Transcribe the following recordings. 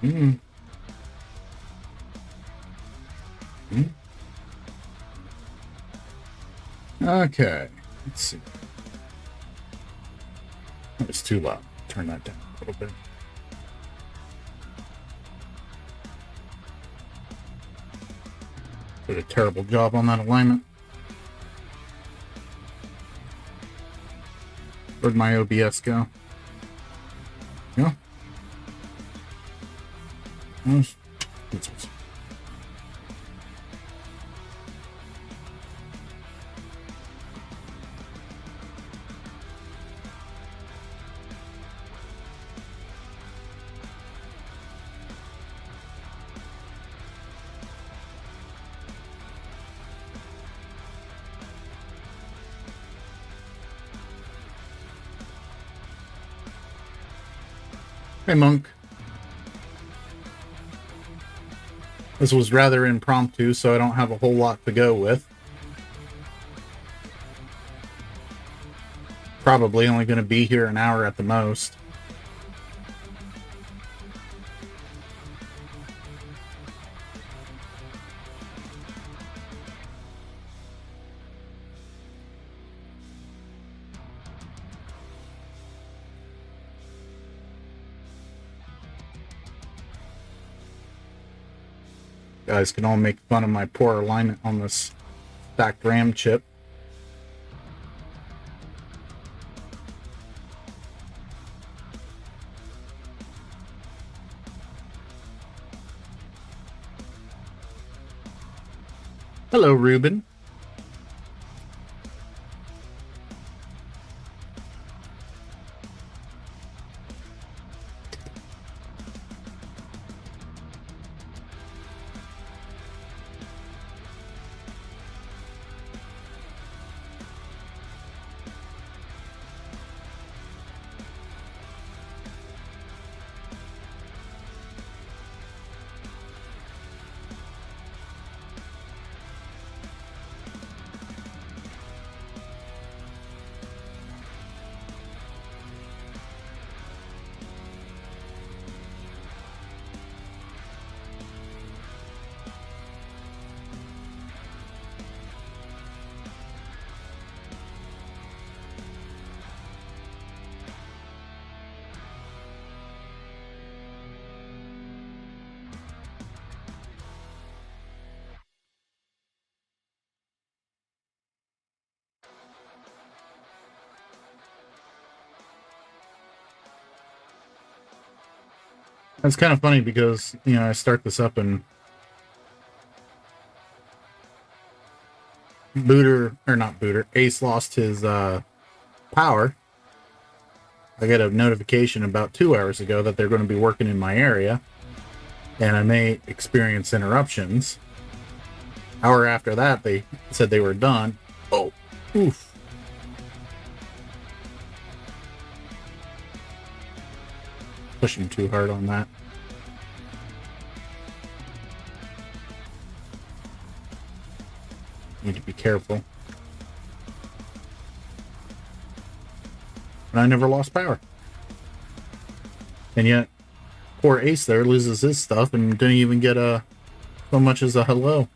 Mm. Mm. Okay, let's see. That was too loud. Turn that down a little bit. Did a terrible job on that alignment. Where'd my OBS go? Yeah. Hey, Monk. This was rather impromptu, so I don't have a whole lot to go with. Probably only going to be here an hour at the most. Guys can all make fun of my poor alignment on this stacked RAM chip. Hello, Ruben. That's kind of funny because, you know, I start this up and Ace lost his power. I get a notification about 2 hours ago that they're going to be working in my area, and I may experience interruptions. Hour after that, they said they were done. Oh, oof. Pushing too hard on that. Need to be careful. And I never lost power. And yet, poor Ace there loses his stuff and didn't even get so much as a hello.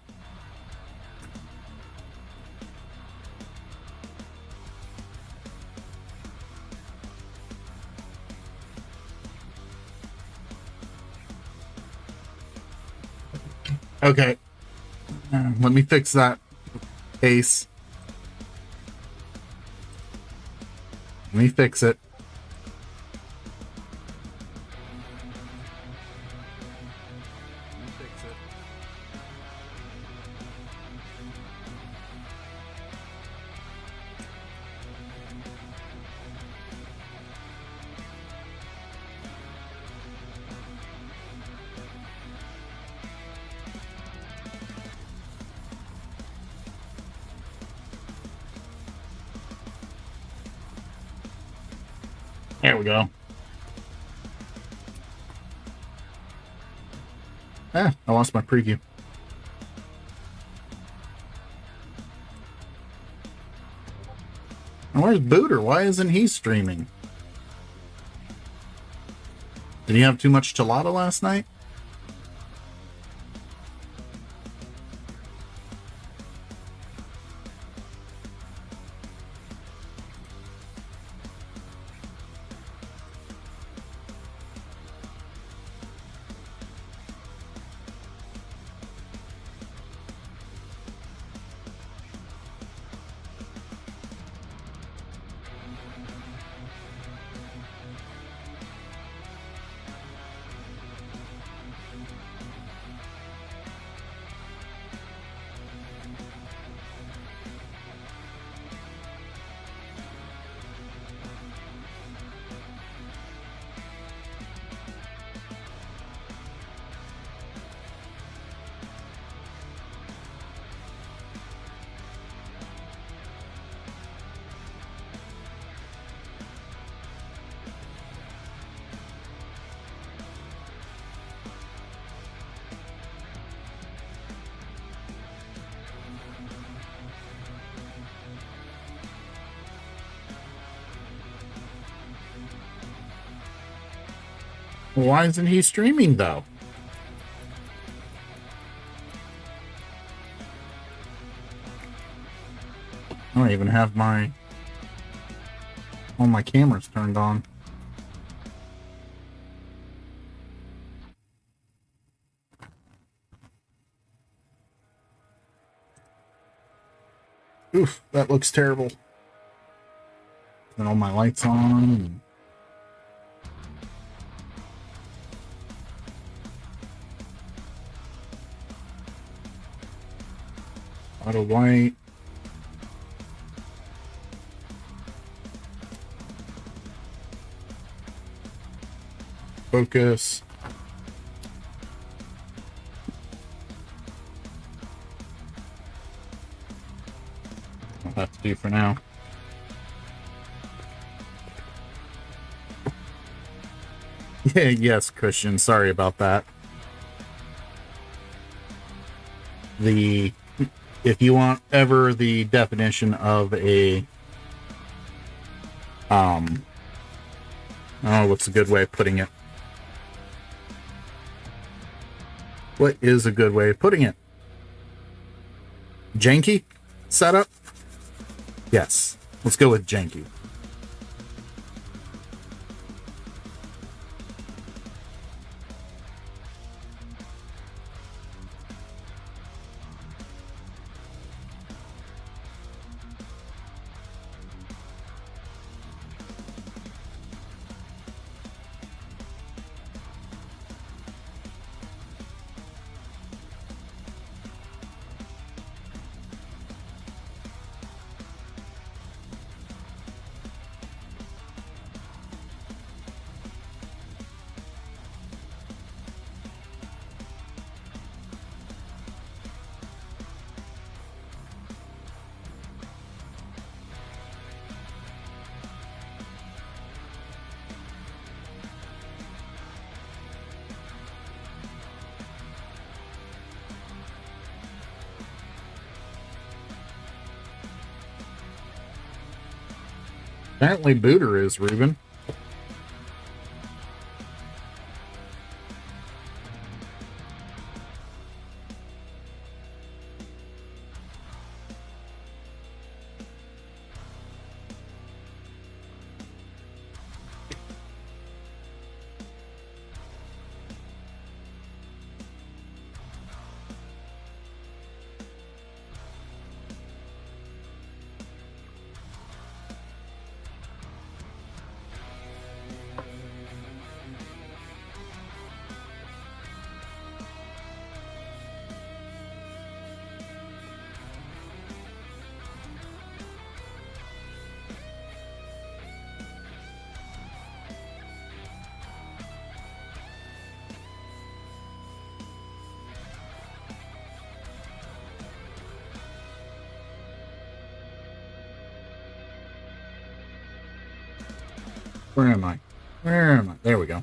Okay. Let me fix that, Ace. Let me fix it. There we go. I lost my preview. And where's Booter? Why isn't he streaming? Did he have too much gelato last night? Why isn't he streaming though? I don't even have all my cameras turned on. Oof, that looks terrible. Turn all my lights on. Auto white. Focus. I'll have to do for now. Yeah, yes, Christian. Sorry about that. If you want ever the definition of a oh, what's a good way of putting it? What is a good way of putting it? Janky setup? Yes. Let's go with janky. Apparently Booter is, Ruben. Where am I? Where am I? There we go.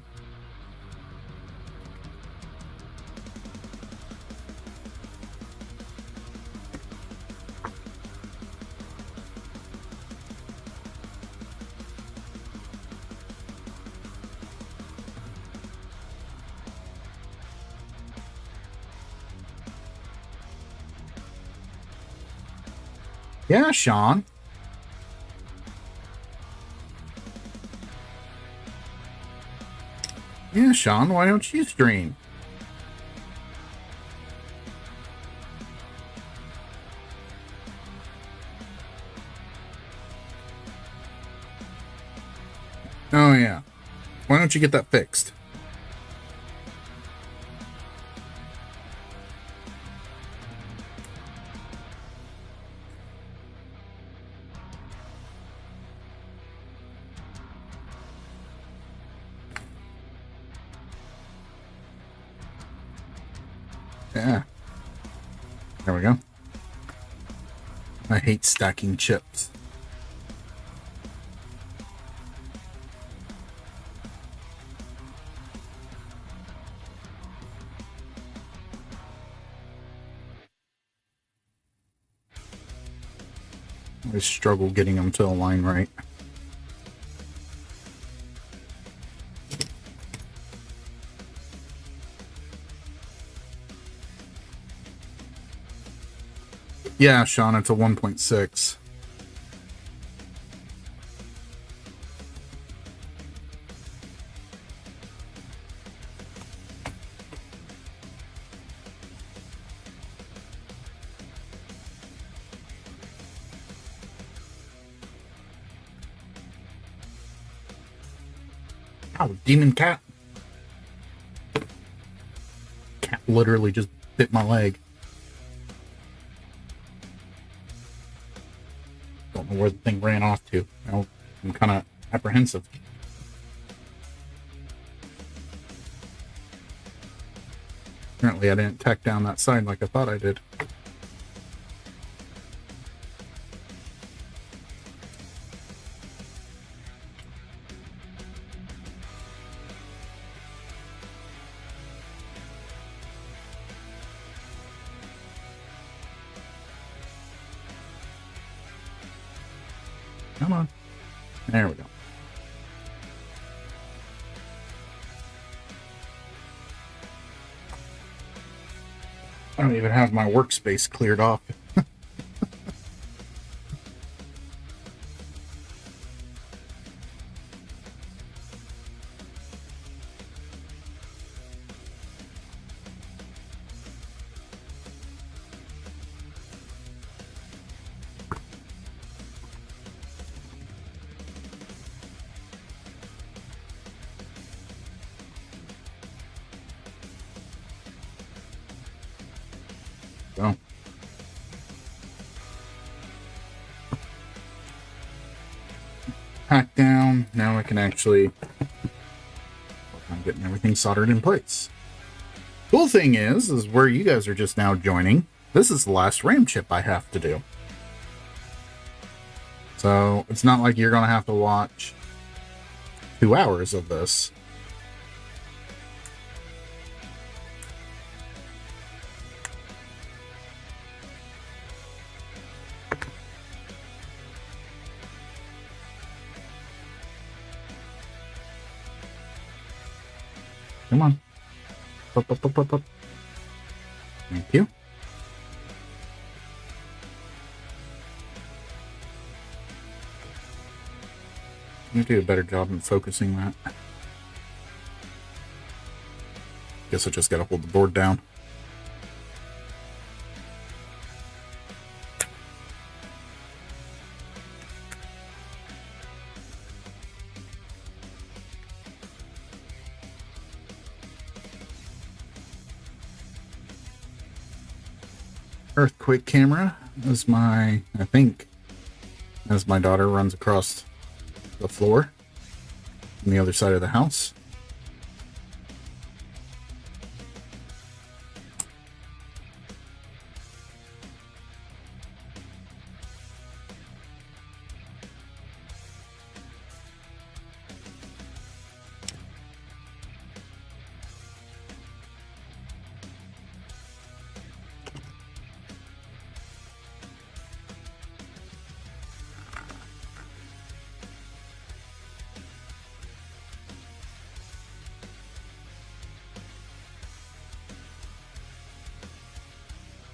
Yeah, Sean. Yeah, Sean, why don't you stream? Oh, yeah. Why don't you get that fixed? Yeah. There we go. I hate stacking chips. I struggle getting them to align right. Yeah, Sean, it's a 1.6. Ow, demon cat. Cat literally just bit my leg. Don't know where the thing ran off to. I'm kind of apprehensive. Apparently I didn't tack down that side like I thought I did. Come on. There we go. I don't even have my workspace cleared off. So. Pack down. Now I can actually work on getting everything soldered in place. Cool thing is where you guys are just now joining, this is the last RAM chip I have to do. So it's not like you're going to have to watch 2 hours of this. Come on. Up, up, up, up, up. Thank you. I'm gonna do a better job in focusing that. Guess I just gotta hold the board down. Earthquake camera is my, I think, as my daughter runs across the floor on the other side of the house.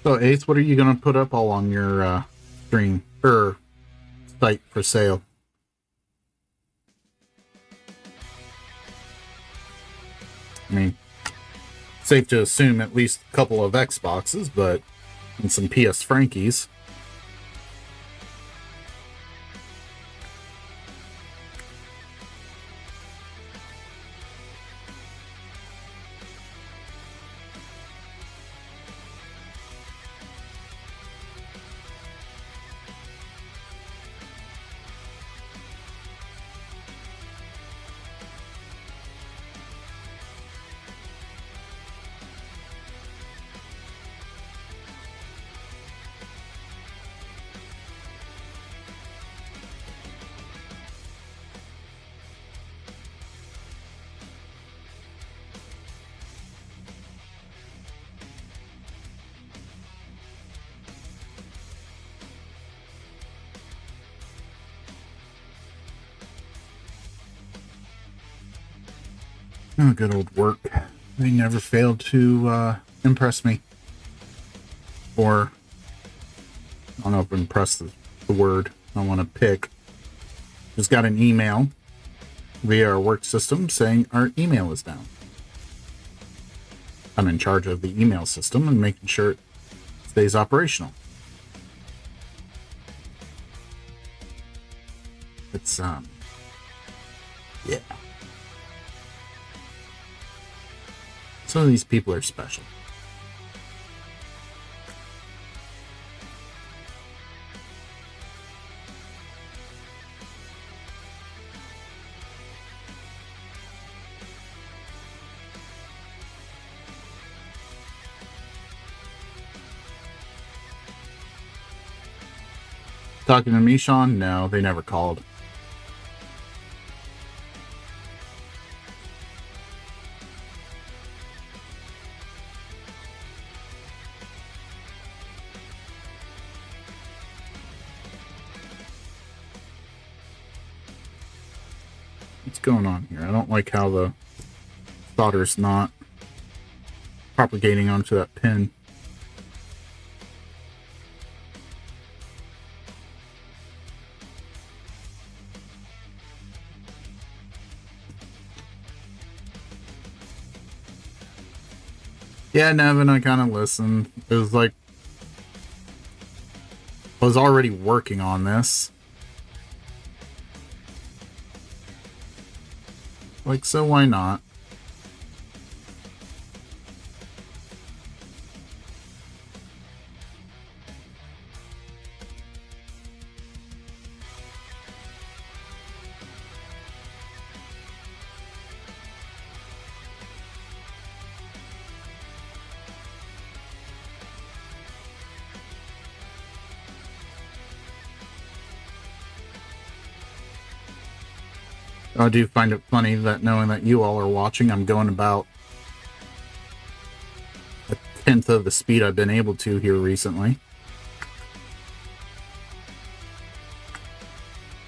So, Ace, what are you going to put up all on your stream or site for sale? I mean, safe to assume at least a couple of Xboxes, but and some PS Frankies. Oh, good old work. They never failed to impress me or don't know if I can press the word I want to pick. Just got an email via our work system saying our email is down. I'm in charge of the email system and making sure it stays operational. It's, yeah. Some of these people are special. Talking to me, Sean? No, they never called. What's going on here? I don't like how the solder's not propagating onto that pin. Yeah, Nevin, I kind of listened. It was like, I was already working on this. Like, so why not? I do find it funny that knowing that you all are watching, I'm going about a tenth of the speed I've been able to here recently.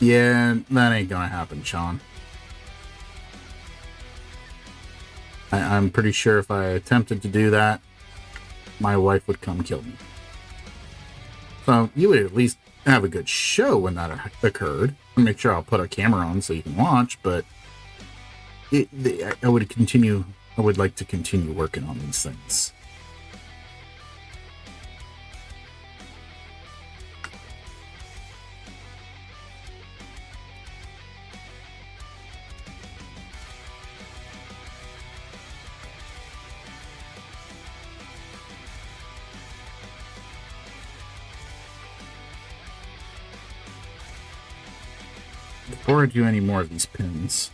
Yeah, that ain't gonna happen, Sean. I'm pretty sure if I attempted to do that, my wife would come kill me. So you would at least have a good show when that occurred. I'll make sure I'll put a camera on so you can watch, but I would like to continue working on these things. Before I do any more of these pins,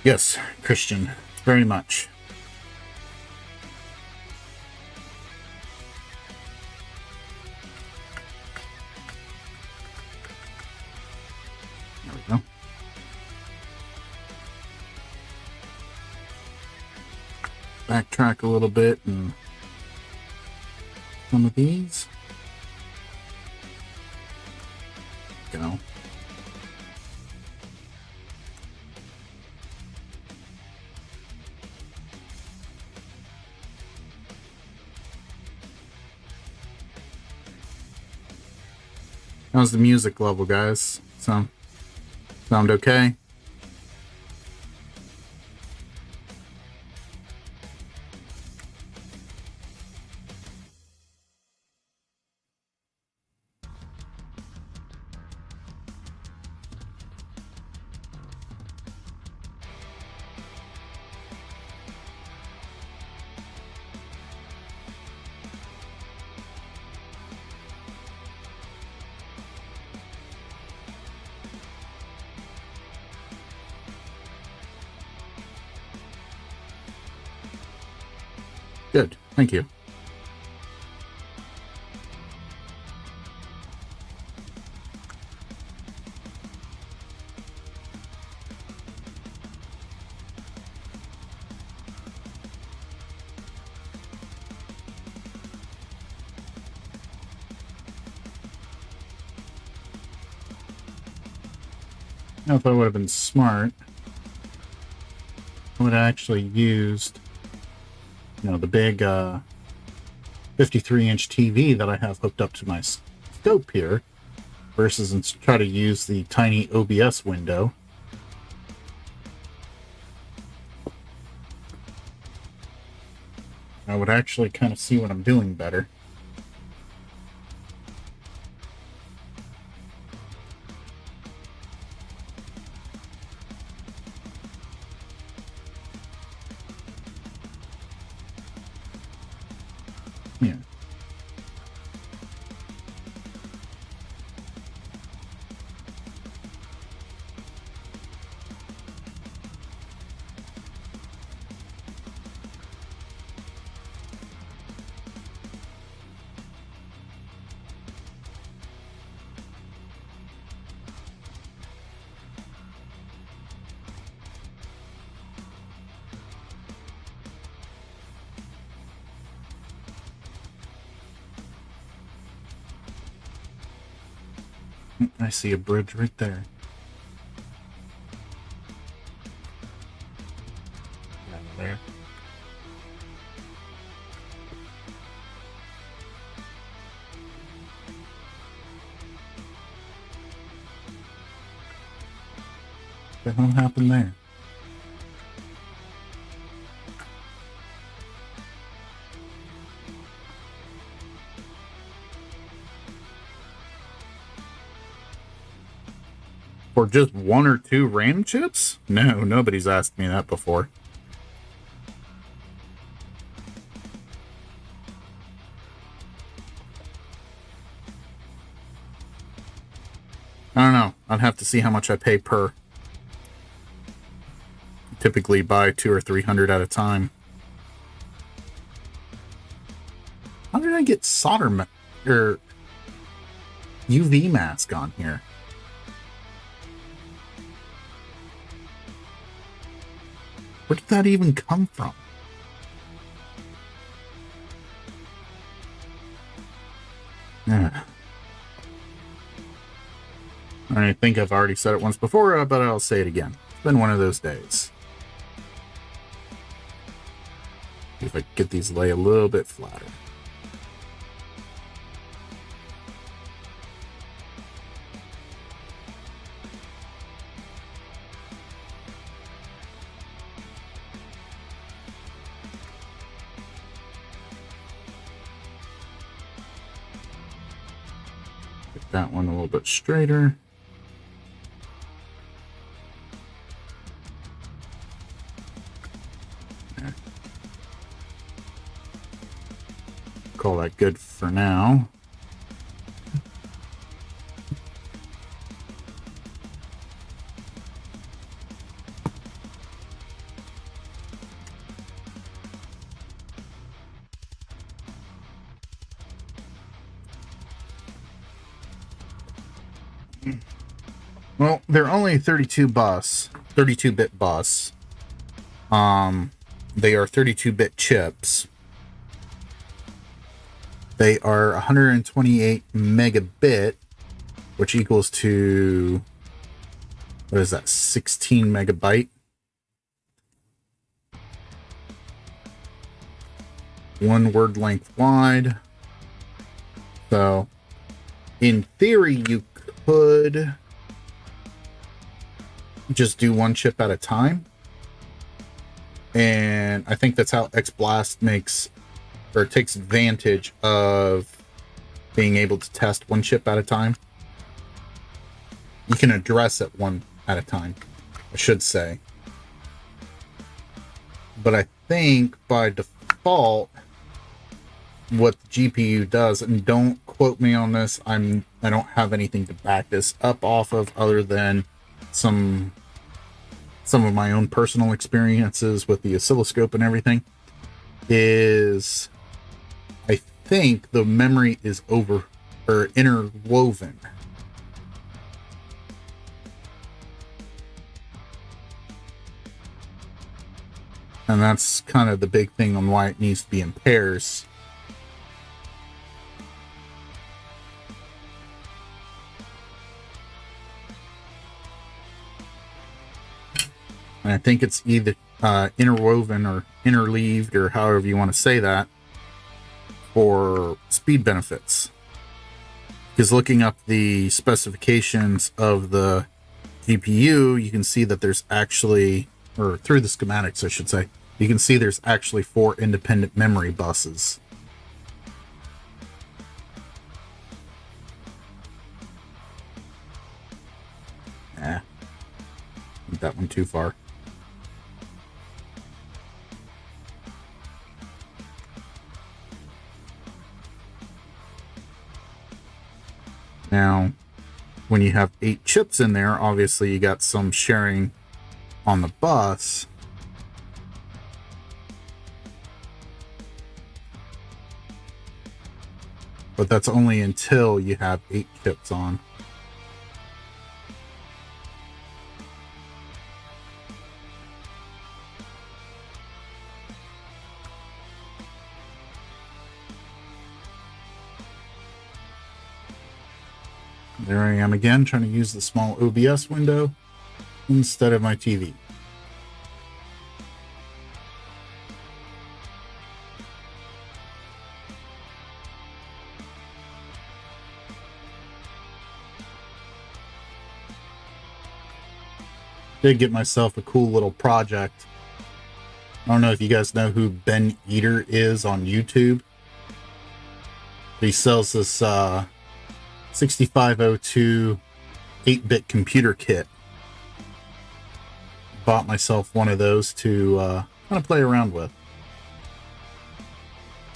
yes, Christian, very much. There we go. Backtrack a little bit and some of these. Go. How's the music level, guys? Sound okay? Good, thank you. Now, if I would have been smart, I would have actually used, the big 53-inch TV that I have hooked up to my scope here, versus try to use the tiny OBS window. I would actually kind of see what I'm doing better. Yeah. I see a bridge right there. Down there. What the hell happened there? For just 1 or 2 RAM chips? No, nobody's asked me that before. I don't know. I'd have to see how much I pay per. Typically buy 200 or 300 at a time. How did I get solder or UV mask on here? Where did that even come from? Yeah. I think I've already said it once before, but I'll say it again. It's been one of those days. See if I can get these lay a little bit flatter. Get that one a little bit straighter. Call that good for now. Well, they're only 32-bit bus. They are 32-bit chips. They are 128 megabit, which equals to, what is that, 16 megabyte? One word length wide. So, in theory, you could just do one chip at a time. And I think that's how XBlast takes advantage of being able to test one chip at a time. You can address it one at a time, I should say. But I think by default, what the GPU does, and don't quote me on this, I don't have anything to back this up off of other than some of my own personal experiences with the oscilloscope and everything, is I think the memory is interwoven. And that's kind of the big thing on why it needs to be in pairs. And I think it's either interwoven or interleaved, or however you want to say that, for speed benefits. Because looking up the specifications of the GPU, you can see that there's actually, or through the schematics, I should say, you can see there's actually 4 independent memory buses. That one too far. Now, when you have 8 chips in there, obviously you got some sharing on the bus. But that's only until you have 8 chips on. There I am again, trying to use the small OBS window instead of my TV. Did get myself a cool little project. I don't know if you guys know who Ben Eater is on YouTube. He sells this 6502 8-bit computer kit. Bought myself one of those to kind of play around with.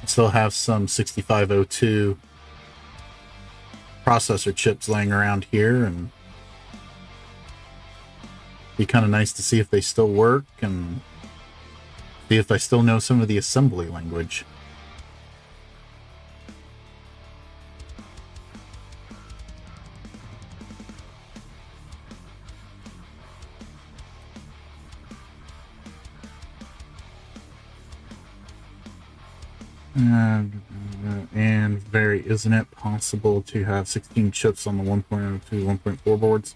I still have some 6502 processor chips laying around here, and be kind of nice to see if they still work and see if I still know some of the assembly language. And isn't it possible to have 16 chips on the 1.02, 1.4 boards?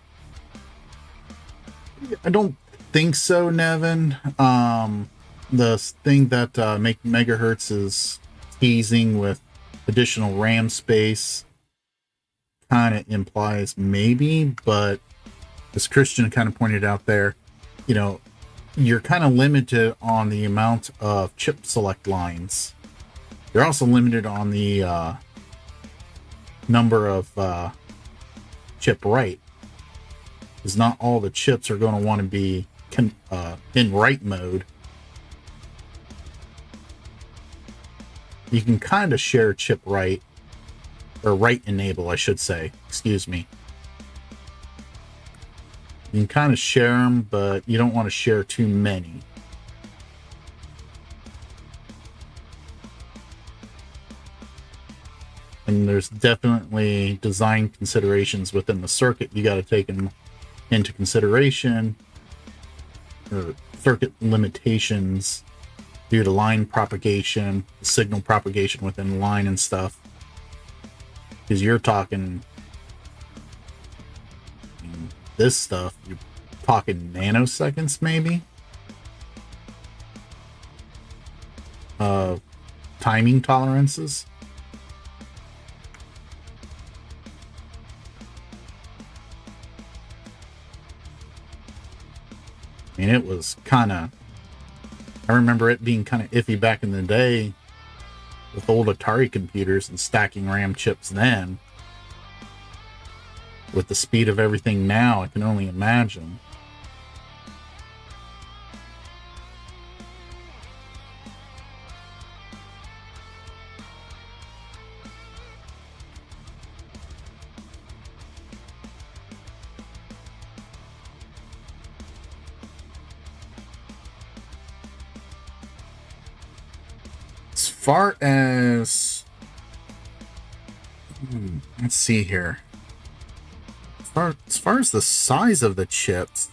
I don't think so, Nevin. The thing that Make Megahertz is teasing with additional RAM space kind of implies maybe, but as Christian kind of pointed out there, you know, you're kind of limited on the amount of chip select lines. You're also limited on the number of chip write, because not all the chips are going to want to be in write mode. You can kind of share chip write, or write enable, I should say. Excuse me. You can kind of share them, but you don't want to share too many. And there's definitely design considerations within the circuit you got to take into consideration, or circuit limitations due to line propagation, signal propagation within the line and stuff. Because you're talking, this stuff, you're talking nanoseconds maybe of timing tolerances. I mean, it was kind of, I remember it being kind of iffy back in the day with old Atari computers and stacking RAM chips then. With the speed of everything now, I can only imagine. As far as, let's see here. As far as the size of the chips,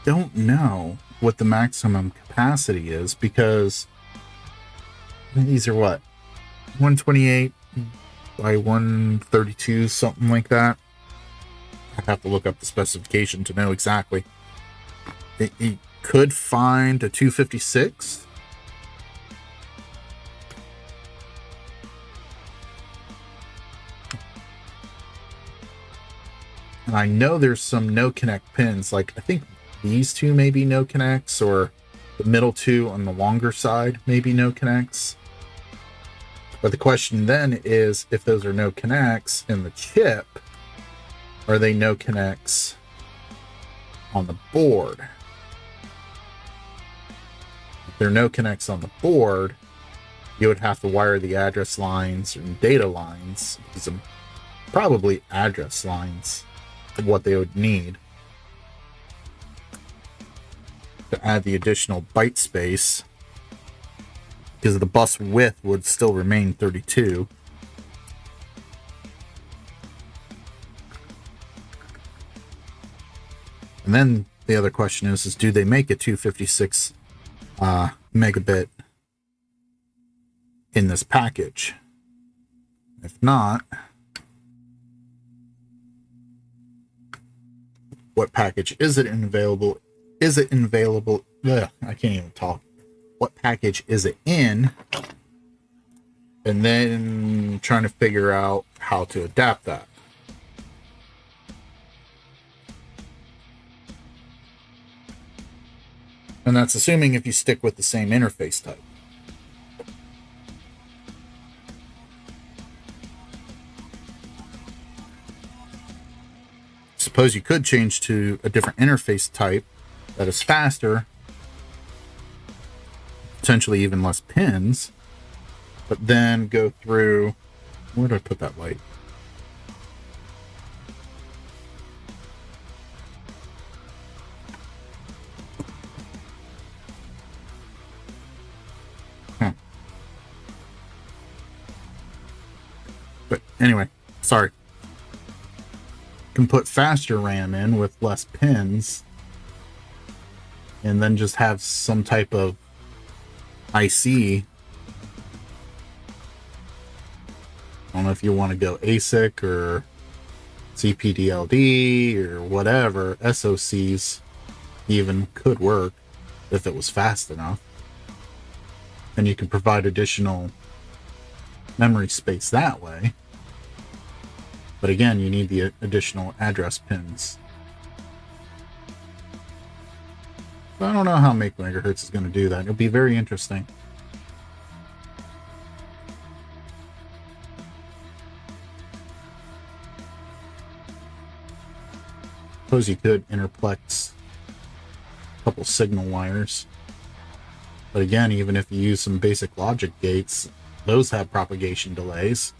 don't know what the maximum capacity is, because these are what, 128 by 132, something like that. I have to look up the specification to know exactly. It could find a 256. And I know there's some no connect pins. Like, I think these two may be no connects, or the middle two on the longer side may be no connects. But the question then is, if those are no connects in the chip, are they no connects on the board? If there are no connects on the board, you would have to wire the address lines and data lines. Some probably address lines of what they would need to add the additional byte space, because the bus width would still remain 32. And then the other question is do they make a 256 megabit in this package? If not, what package is it available? Is it available? Ugh, I can't even talk. What package is it in? And then trying to figure out how to adapt that. And that's assuming if you stick with the same interface type. Suppose you could change to a different interface type that is faster, potentially even less pins, but then go through, where did I put that light? But anyway, sorry. Can put faster RAM in with less pins, and then just have some type of IC. I don't know if you want to go ASIC or CPDLD or whatever. SoCs even could work if it was fast enough. And you can provide additional memory space that way. But again, you need the additional address pins. So I don't know how Make Megahertz is going to do that. It'll be very interesting. Suppose you could interplex a couple signal wires. But again, even if you use some basic logic gates, those have propagation delays.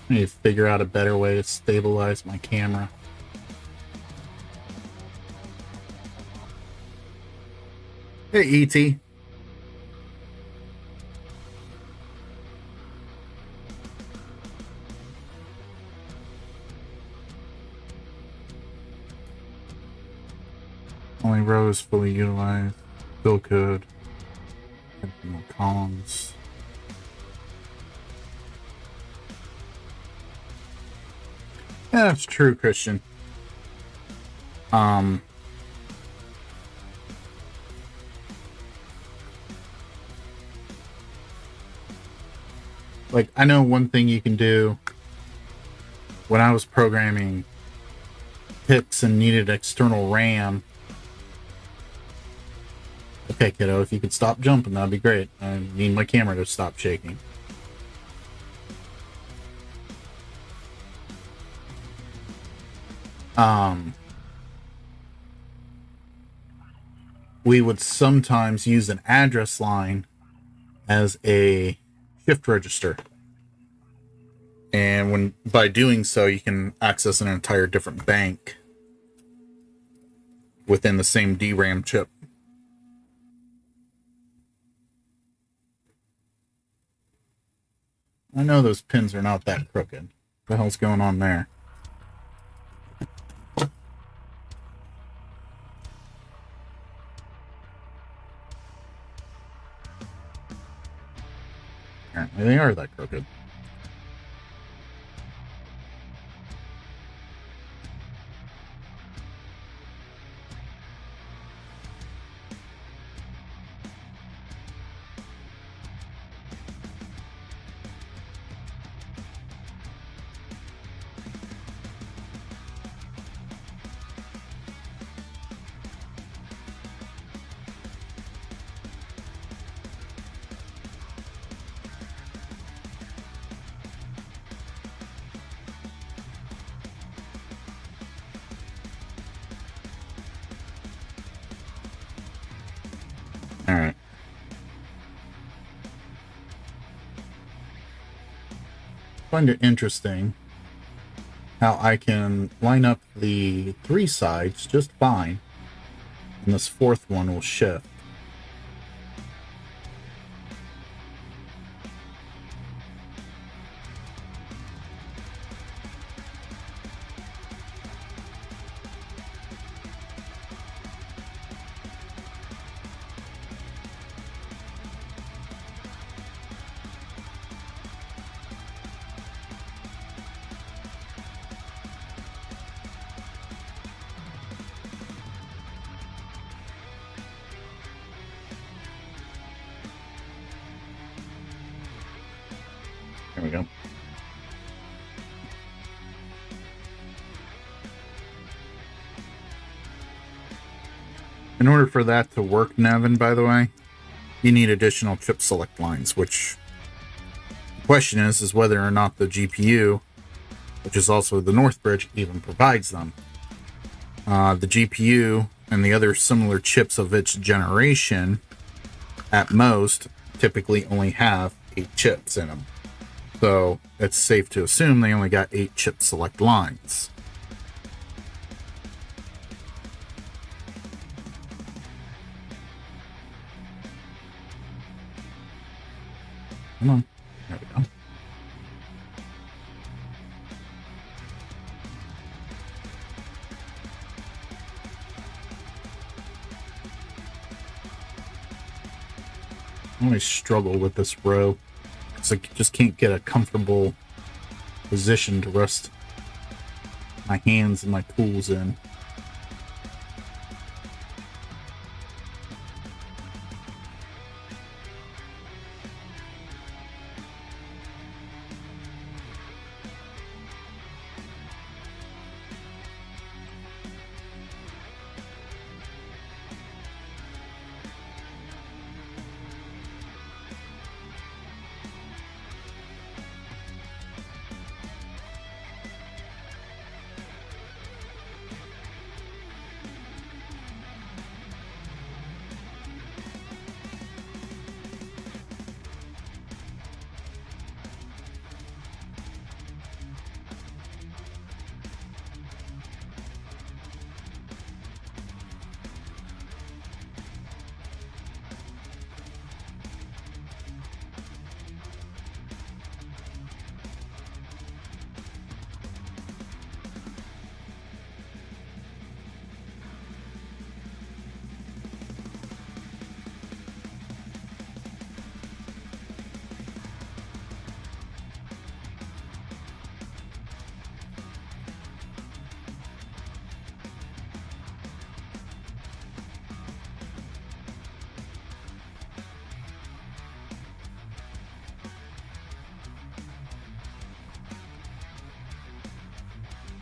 I need to figure out a better way to stabilize my camera. Hey, E.T. Only rows fully utilized. Still could. Add more columns. Yeah, that's true, Christian. Like, I know one thing you can do. When I was programming PICs and needed external RAM, Okay, kiddo, if you could stop jumping, that'd be great. I need my camera to stop shaking. We would sometimes use an address line as a shift register. And by doing so, you can access an entire different bank within the same DRAM chip. I know those pins are not that crooked. What the hell's going on there? Apparently they are that crooked. Alright. Find it interesting how I can line up the 3 sides just fine, and this 4th one will shift. There we go. In order for that to work, Nevin, by the way, you need additional chip select lines, which the question is whether or not the GPU, which is also the North Bridge, even provides them. The GPU and the other similar chips of its generation, at most, typically only have 8 chips in them. So it's safe to assume they only got 8 chip select lines. Come on. There we go. I always struggle with this row. I just can't get a comfortable position to rest my hands and my tools in.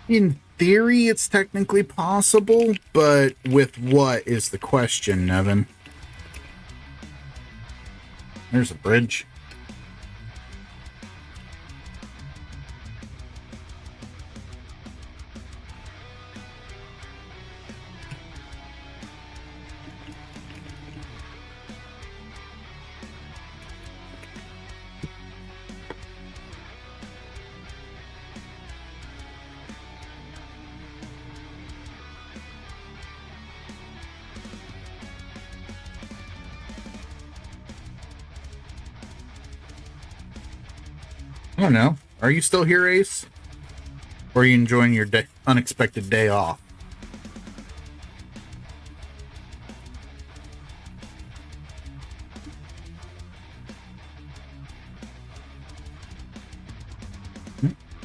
In theory, it's technically possible, but with what is the question, Nevin? There's a bridge. I don't know. Are you still here, Ace? Or are you enjoying your unexpected day off?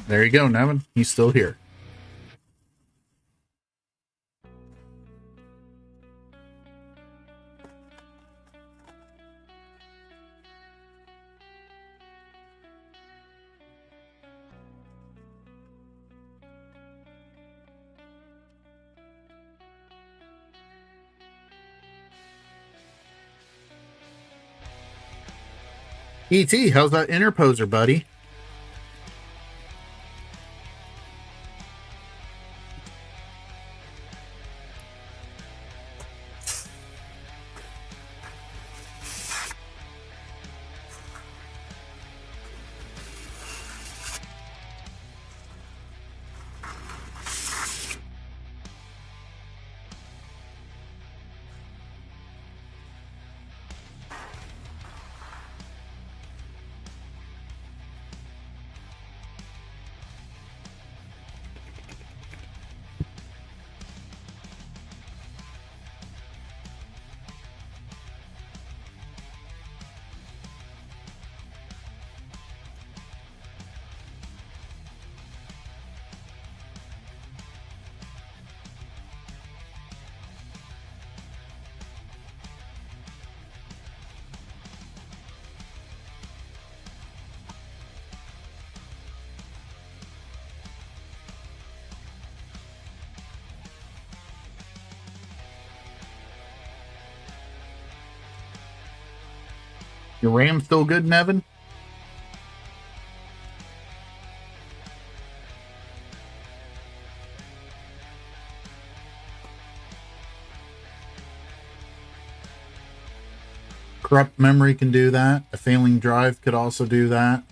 There you go, Nevin. He's still here. E.T., how's that interposer, buddy? Your RAM still good, Nevin? Corrupt memory can do that. A failing drive could also do that.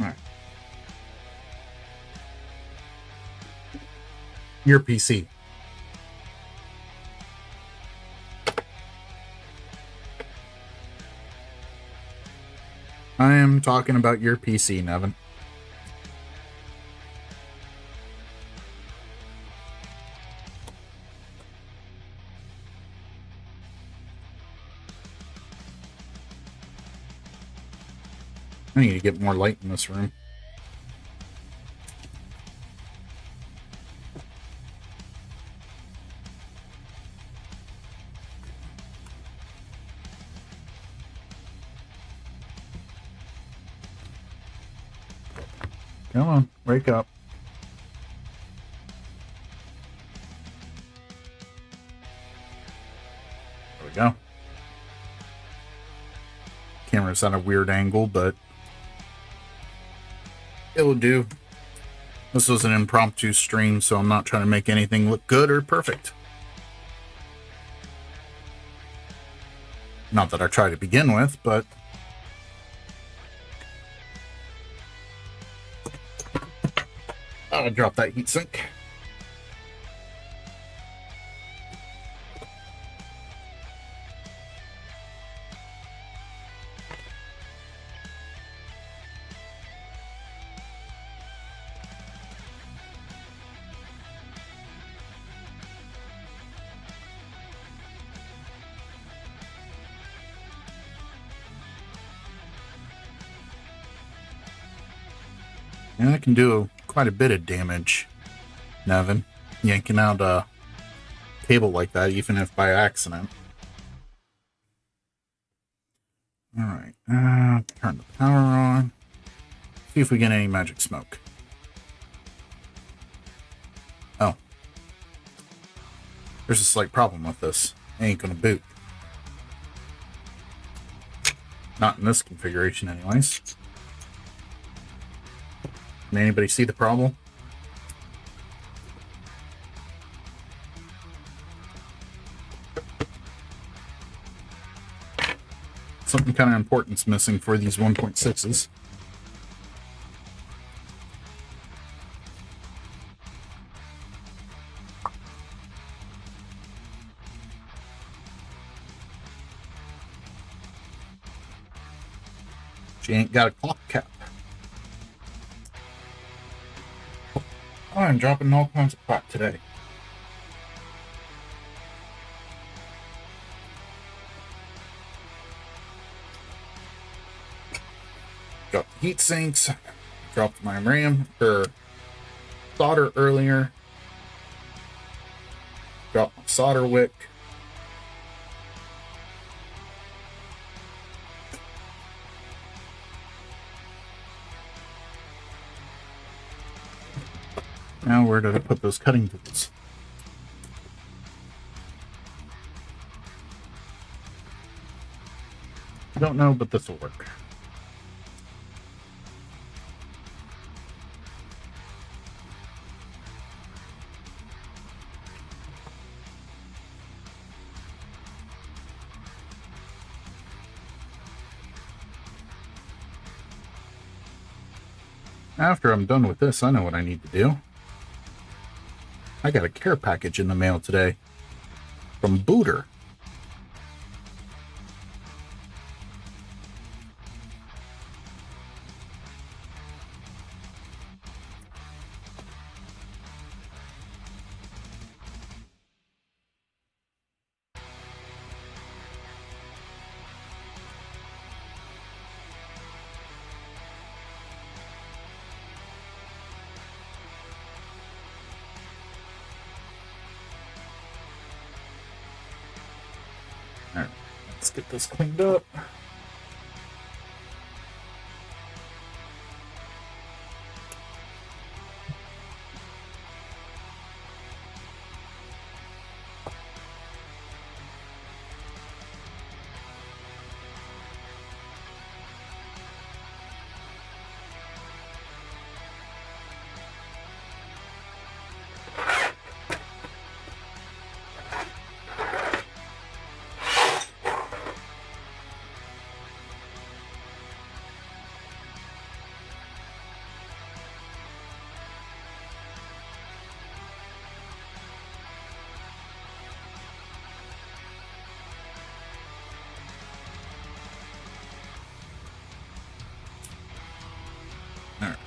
All right. Your PC. I am talking about your PC, Nevin. I need to get more light in this room. Come on, wake up. There we go. Camera's at a weird angle, but it will do. This was an impromptu stream, so I'm not trying to make anything look good or perfect. Not that I try to begin with, but I'll drop that heatsink. And that can do quite a bit of damage, Nevin. Yanking out a cable like that, even if by accident. Alright, turn the power on. See if we get any magic smoke. Oh. There's a slight problem with this. It ain't gonna boot. Not in this configuration, anyways. Can anybody see the problem? Something kind of important's missing for these 1.6s. She ain't got a clock cap. I'm dropping all kinds of crap today. Got the heat sinks. Dropped my RAM or solder earlier. Dropped my solder wick. Now where did I put those cutting tools? I don't know, but this will work. After I'm done with this, I know what I need to do. I got a care package in the mail today from Booter. Alright, let's get this cleaned up. Alright.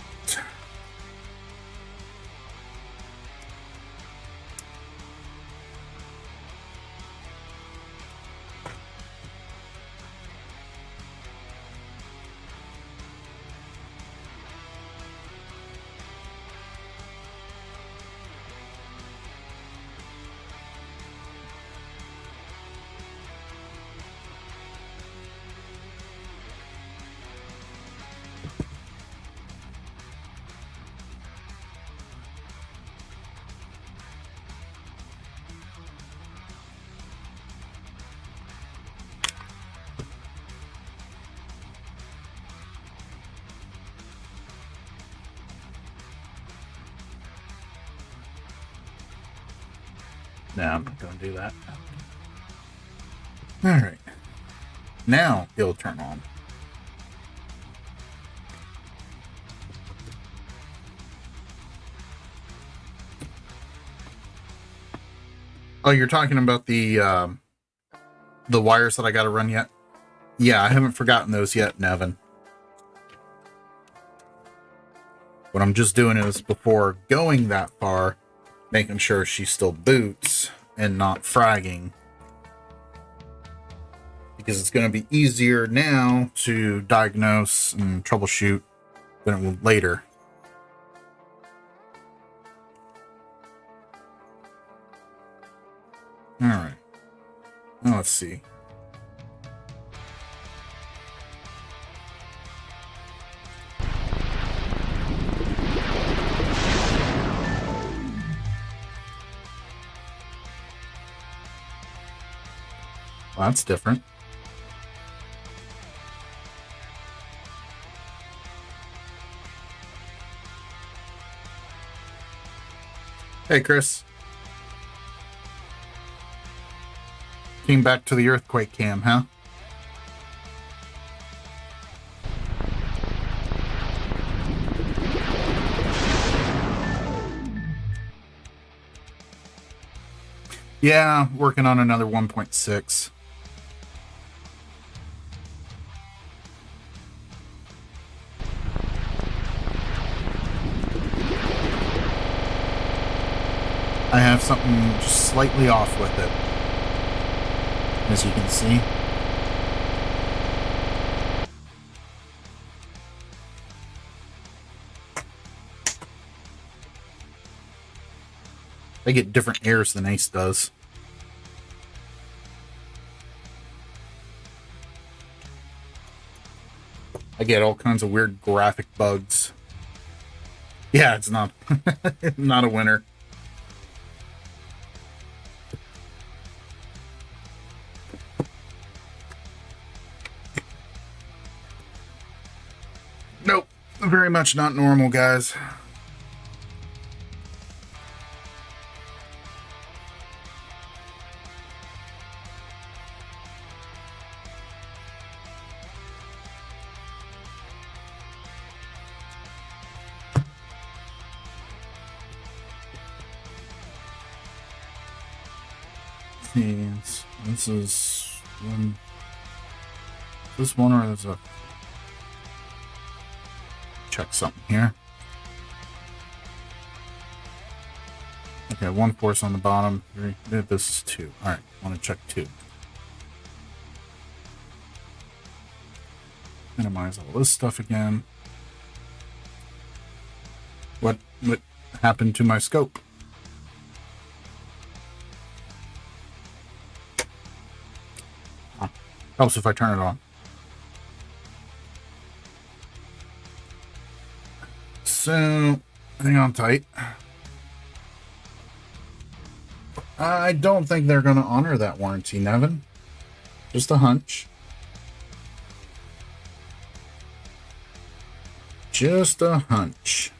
No, I'm not going to do that. Alright. Now it'll turn on. Oh, you're talking about the wires that I got to run yet? Yeah, I haven't forgotten those yet, Nevin. What I'm just doing is, before going that far, making sure she still boots and not fragging. Because it's going to be easier now to diagnose and troubleshoot than it will later. All right. Now let's see. Well, that's different. Hey, Chris. Came back to the earthquake cam, huh? Yeah, working on another 1.6. I have something just slightly off with it, as you can see. I get different airs than Ace does. I get all kinds of weird graphic bugs. Yeah, it's not not a winner. Nope, very much not normal, guys. See, this is one. This one, or there's a check something here. Okay, 1 force on the bottom. 3. This is 2. All right, I want to check 2. Minimize all this stuff again. What happened to my scope? Oh, helps if I turn it on. So, hang on tight. I don't think they're going to honor that warranty, Nevin. Just a hunch. Just a hunch.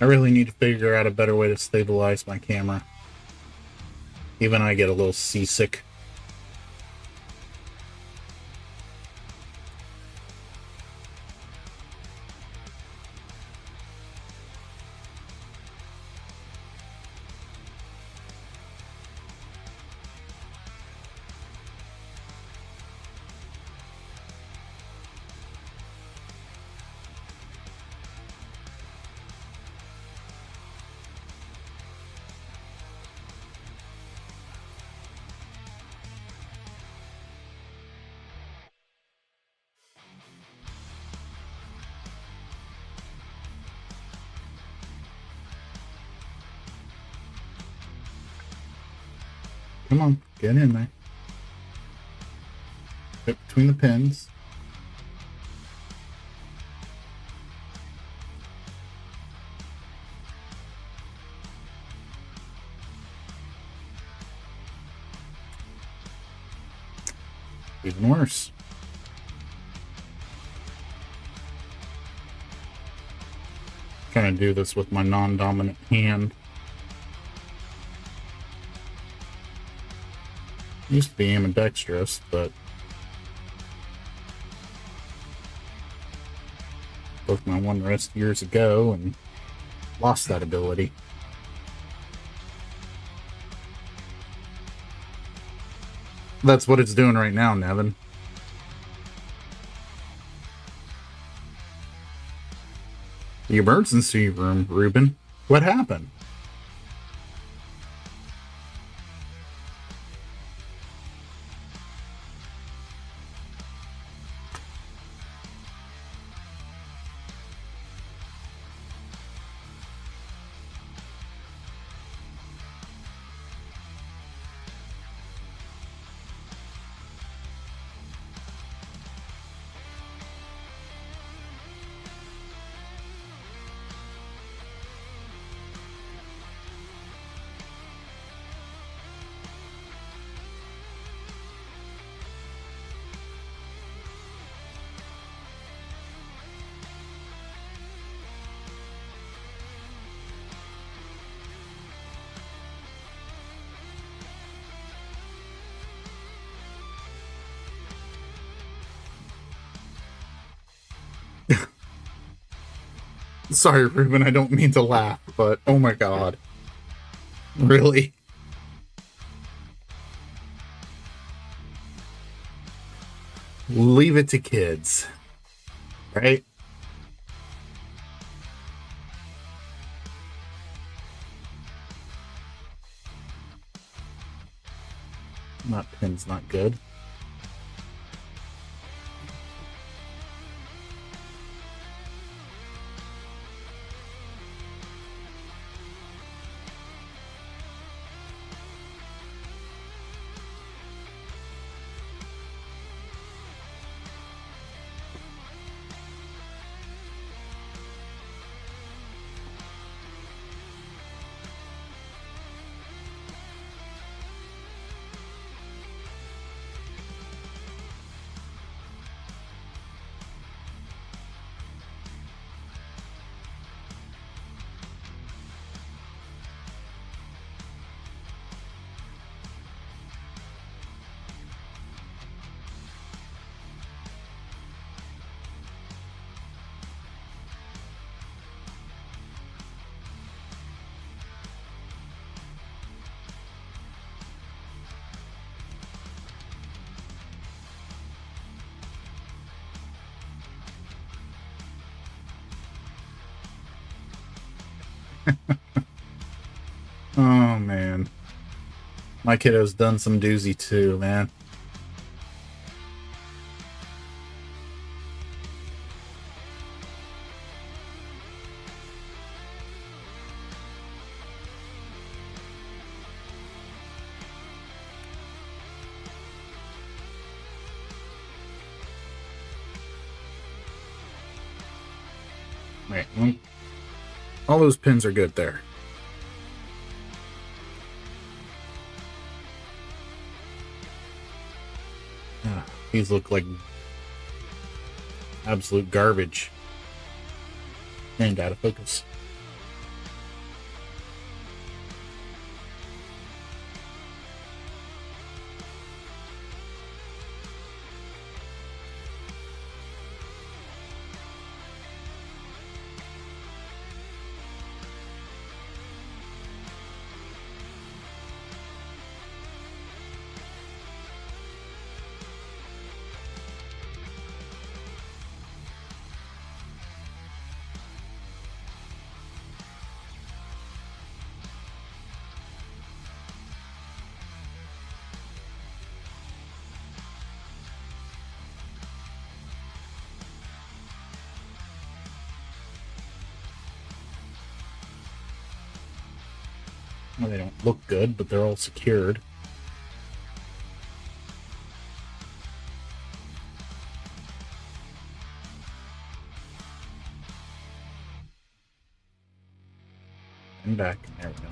I really need to figure out a better way to stabilize my camera. Even I get a little seasick. Come on, get in there. Fit between the pins. Even worse. Trying to do this with my non-dominant hand. Used to be ambidextrous, but broke my one wrist years ago and lost that ability. That's what it's doing right now, Nevin. The emergency room, Ruben. What happened? Sorry, Ruben, I don't mean to laugh, but oh my god. Really? Leave it to kids. Right? That pin's not good. Oh man. My kiddo's done some doozy too, man. Right. All those pins are good there. These look like absolute garbage. And out of focus. Well, they don't look good, but they're all secured. And back. There we go.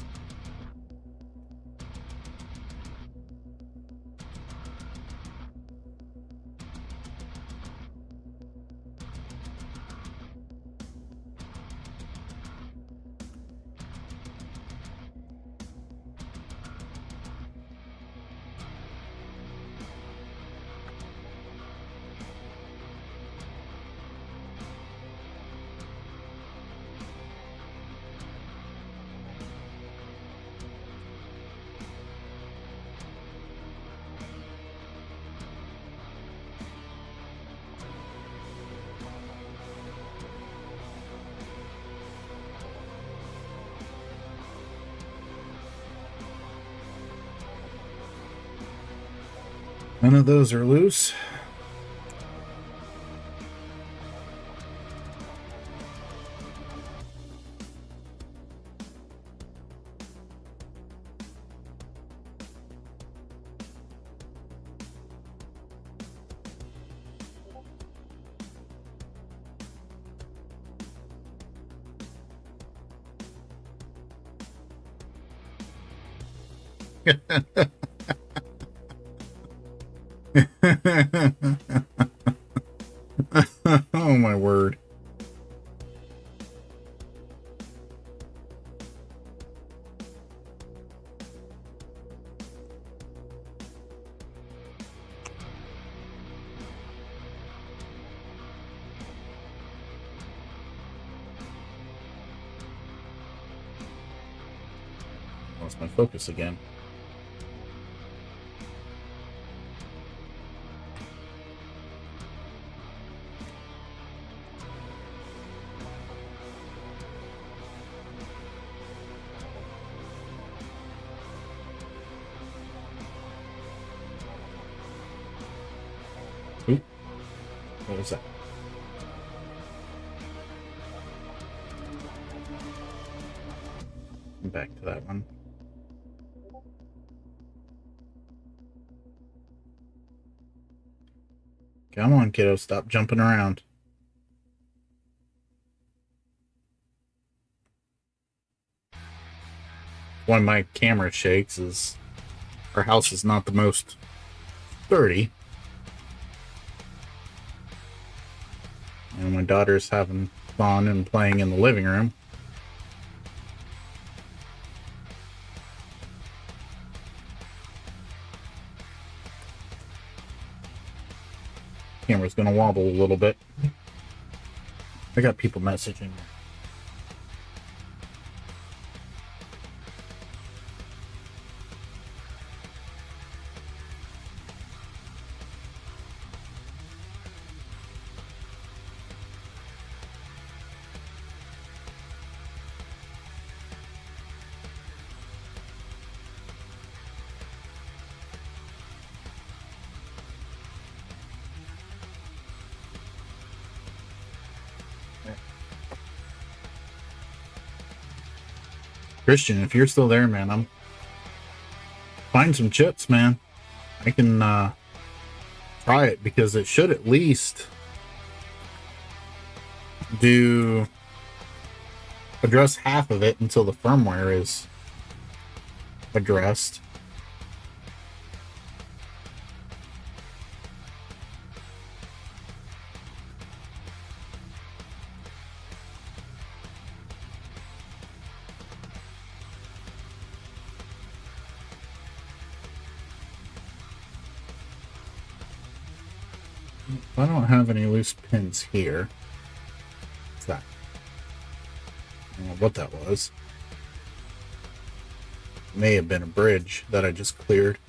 None of those are loose. Oh my word. Lost my focus again. Oop. What was that? Back to that one. Come on, kiddo, stop jumping around. Why my camera shakes is our house is not the most sturdy. And my daughter's having fun and playing in the living room. Camera's gonna wobble a little bit. I got people messaging me. Christian, if you're still there, man, find some chips, man. I can try it because it should at least address half of it until the firmware is addressed. I don't have any loose pins here. What's that? I don't know what that was. May have been a bridge that I just cleared.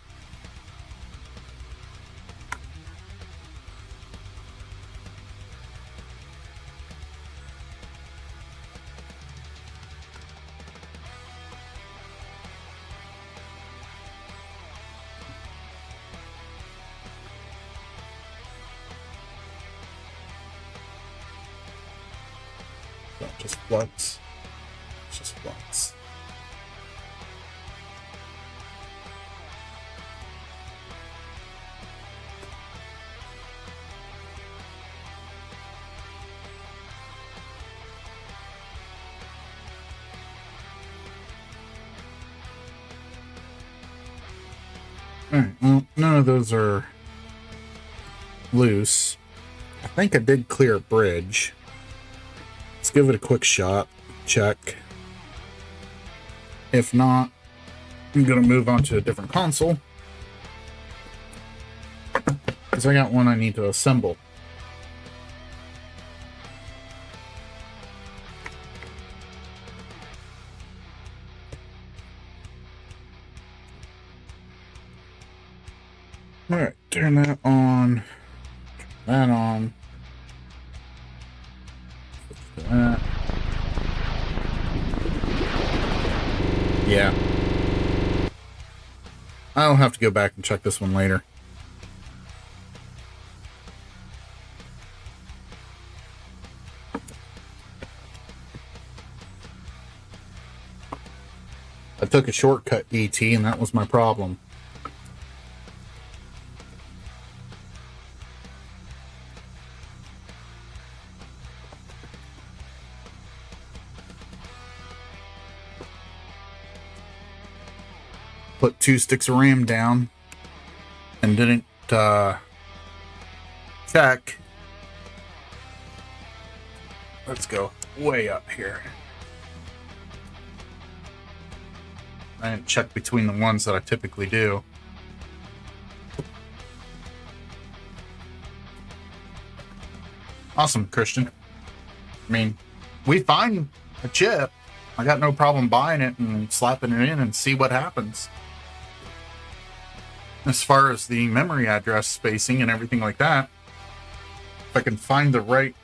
Just flux. It's just flux. Alright, well, none of those are loose. I think I did clear a bridge. Let's give it a quick shot. Check. If not, I'm going to move on to a different console, because I got one I need to assemble. Alright, turn that on. Turn that on. Switch to that. Yeah. I'll have to go back and check this one later. I took a shortcut ET, and that was my problem. Put 2 sticks of RAM down and didn't check. Let's go way up here. I didn't check between the ones that I typically do. Awesome, Christian. I mean, we find a chip. I got no problem buying it and slapping it in and see what happens. As far as the memory address spacing and everything like that, if I can find the right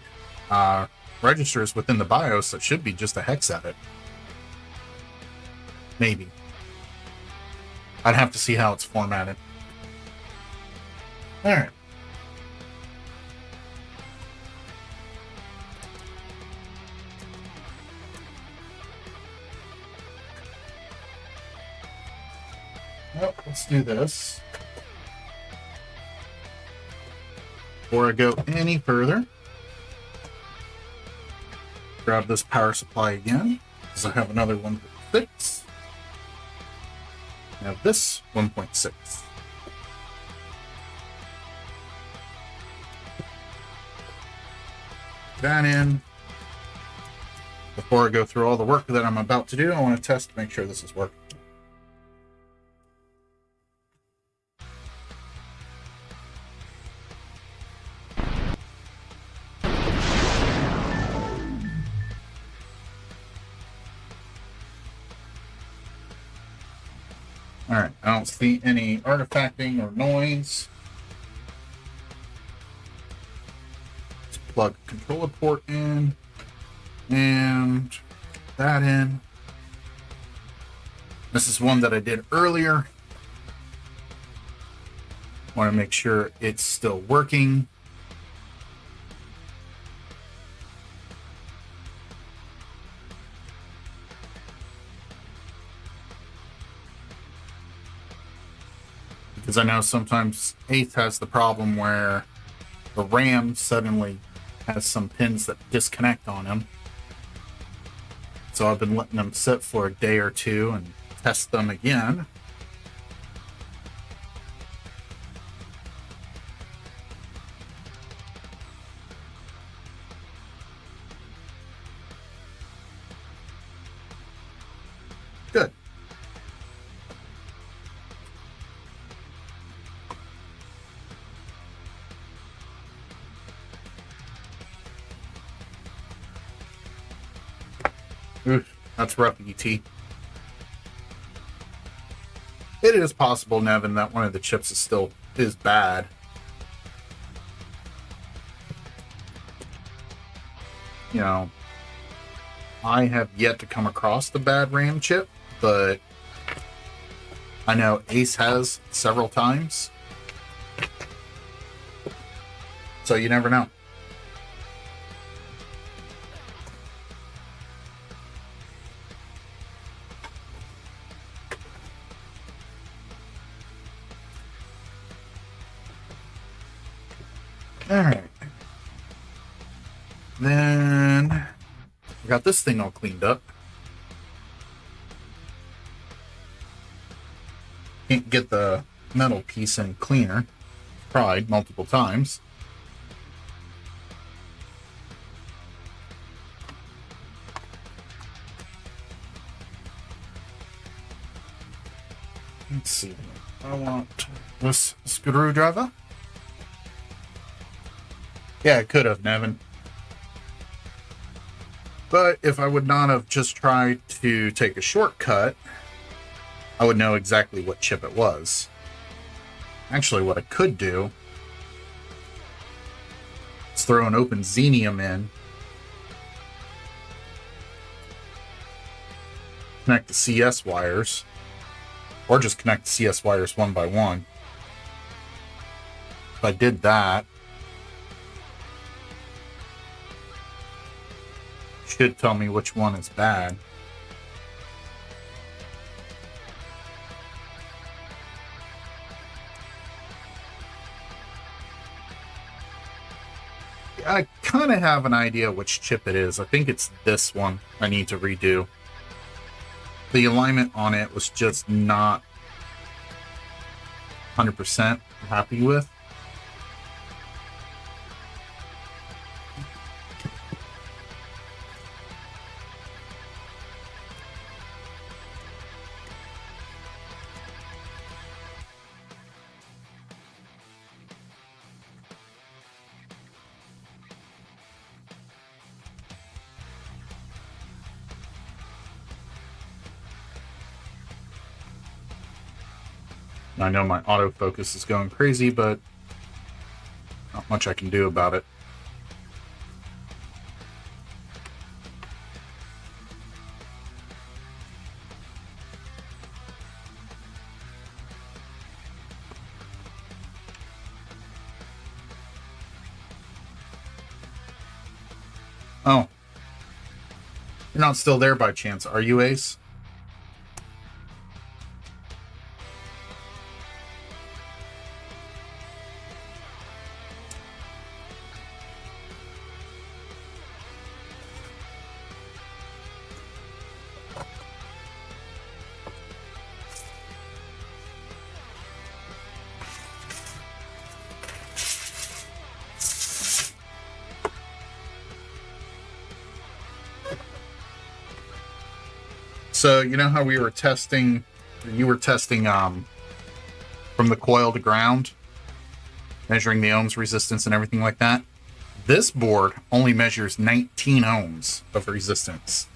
registers within the BIOS, it should be just a hex edit. Maybe. I'd have to see how it's formatted. Alright. Well, let's do this. Before I go any further, grab this power supply again, because I have another 1.6. I have this 1.6. That in. Before I go through all the work that I'm about to do, I want to test to make sure this is working. Alright, I don't see any artifacting or noise. Let's plug controller port in and that in. This is one that I did earlier. Want to make sure it's still working. Because I know sometimes ACE has the problem where the RAM suddenly has some pins that disconnect on them. So I've been letting them sit for a day or two and test them again. Good. Oof, that's rough, ET. It is possible, Nevin, that one of the chips is bad. You know, I have yet to come across the bad RAM chip, but I know Ace has several times. So you never know. Alright. Then I got this thing all cleaned up. Can't get the metal piece any cleaner. Tried multiple times. Let's see. I want this screwdriver. Yeah, I could have, Nevin. But if I would not have just tried to take a shortcut, I would know exactly what chip it was. Actually, what I could do is throw an open xenium in, connect the CS wires, or just connect the CS wires one by one. If I did that, it should tell me which one is bad. I kind of have an idea which chip it is. I think it's this one I need to redo. The alignment on it was just not 100% happy with. I know my autofocus is going crazy, but not much I can do about it. Oh. You're not still there by chance, are you, Ace? So, you know how we were testing, you were testing from the coil to ground, measuring the ohms resistance and everything like that? This board only measures 19 ohms of resistance.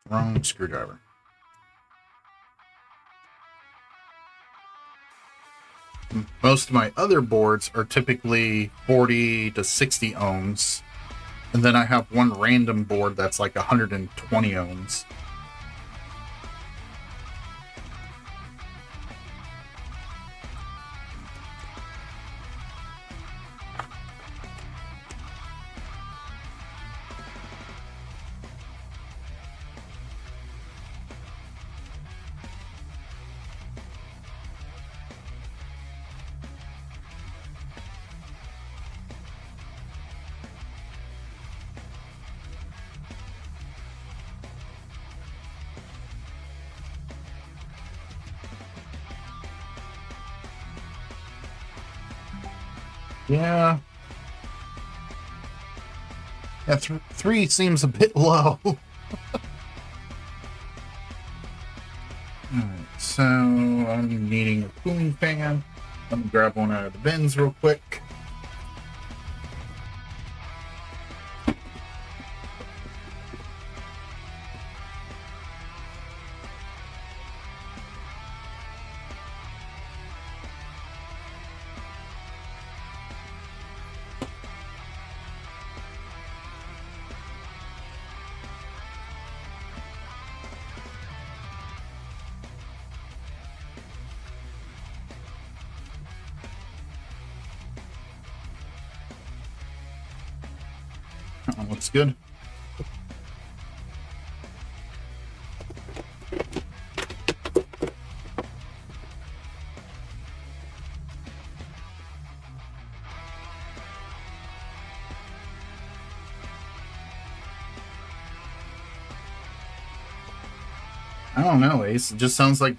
Wrong screwdriver. Most of my other boards are typically 40 to 60 ohms. And then I have one random board that's like 120 ohms. Yeah. Yeah, 3 seems a bit low. Alright, so I'm needing a cooling fan. Let me grab one out of the bins real quick. That looks good. I don't know, Ace. It just sounds like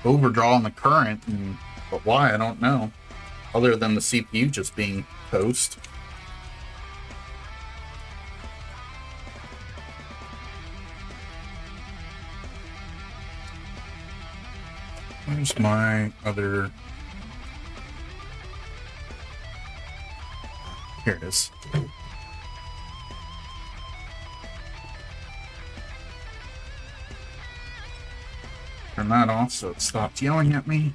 overdrawing the current, but why? I don't know. Other than the CPU just being toast. Where's my other... Here it is. Turn that off so it stops yelling at me.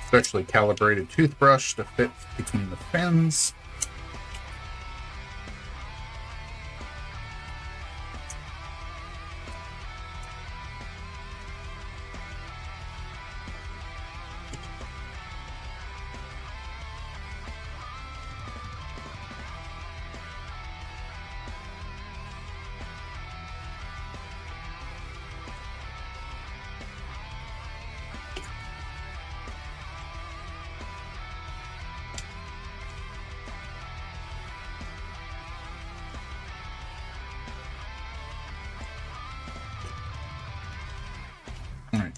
Specially calibrated toothbrush to fit between the fins. All right.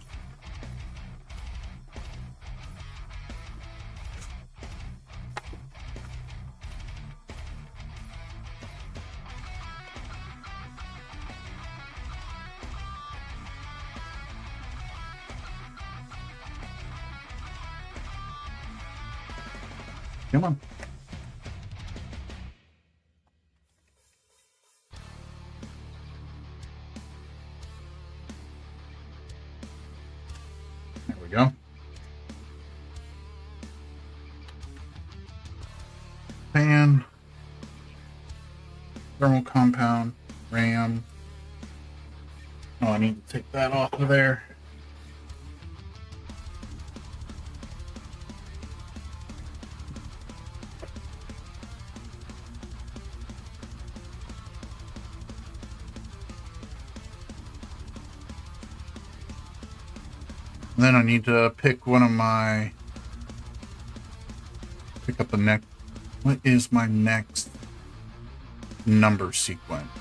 Come on. There we go. Fan. Thermal compound. RAM. Oh, I need to take that off of there. Then I need to pick one of my, pick up the next, what is my next number sequence?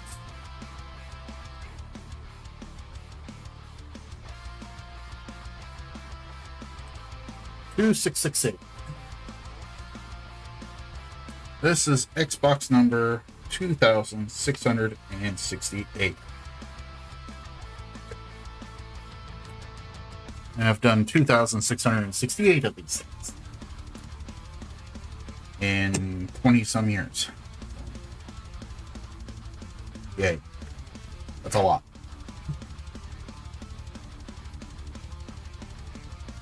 Two 668. This is Xbox number 2668. And I've done 2,668 of these things in 20 some years. Yay. That's a lot.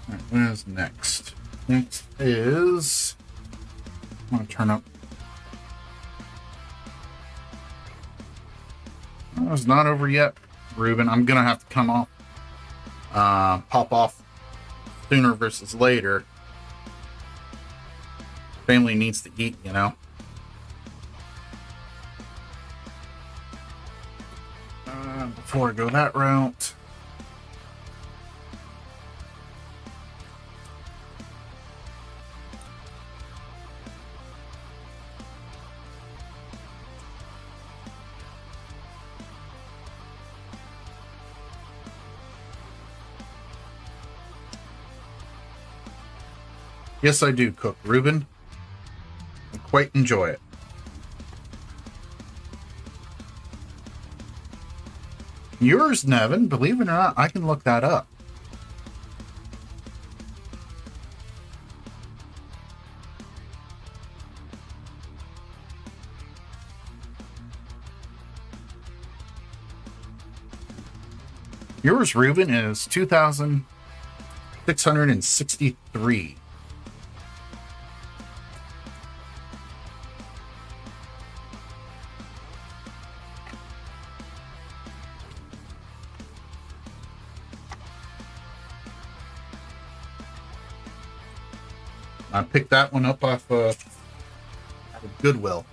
Alright, what is next? Next is... I'm going to turn up... Oh, it's not over yet, Ruben. I'm going to have to come off. Pop off sooner versus later. Family needs to eat, you know. Before I go that route, yes, I do cook, Ruben. I quite enjoy it. Yours, Nevin, believe it or not, I can look that up. Yours, Ruben, is 2,663. I picked that one up off of Goodwill.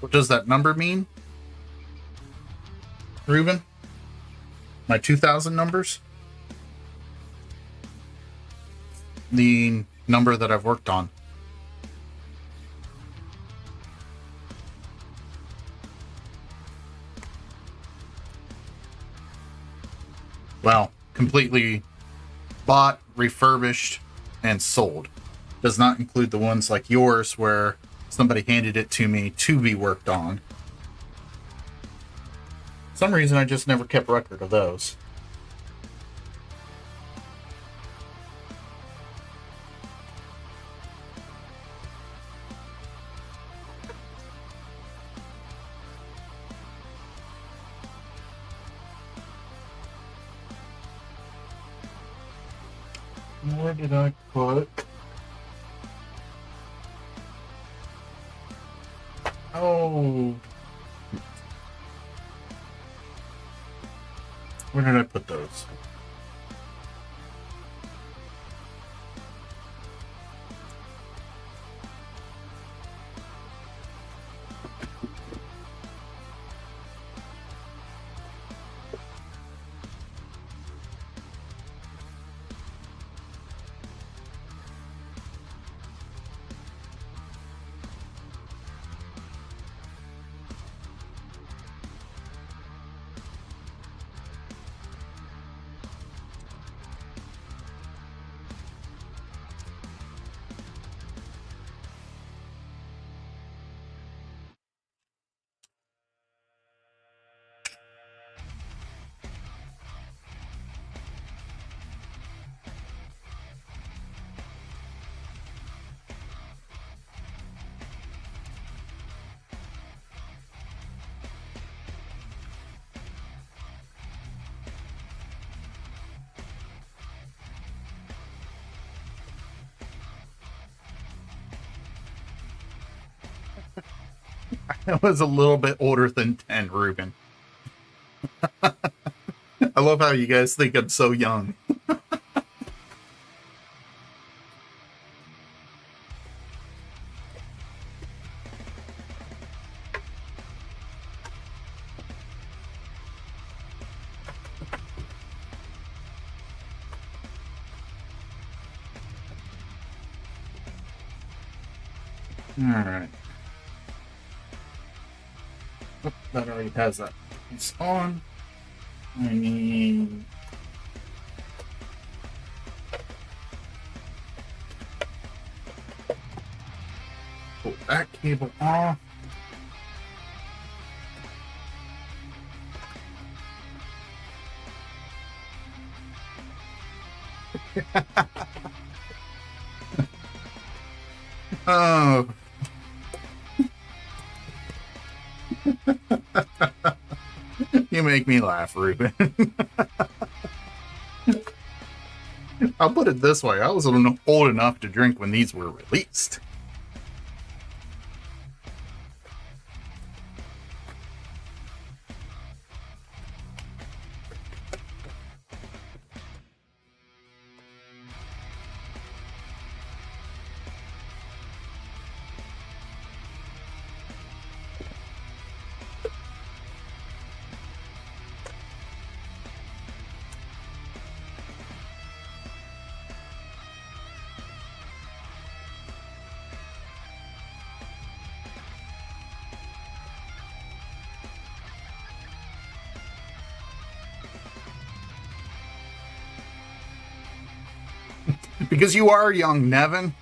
What does that number mean, Ruben? My 2000 numbers? The number that I've worked on. Well, completely bought, refurbished, and sold. Does not include the ones like yours where somebody handed it to me to be worked on. For some reason, I just never kept record of those. Where did I put? Oh. Where did I put those? I was a little bit older than 10, Ruben. I love how you guys think I'm so young. Alright. Oh, that already has that piece on. I need... pull that cable off. Oh. You make me laugh, Ruben. I'll put it this way. I was old enough to drink when these were released. Because you are young, Nevin.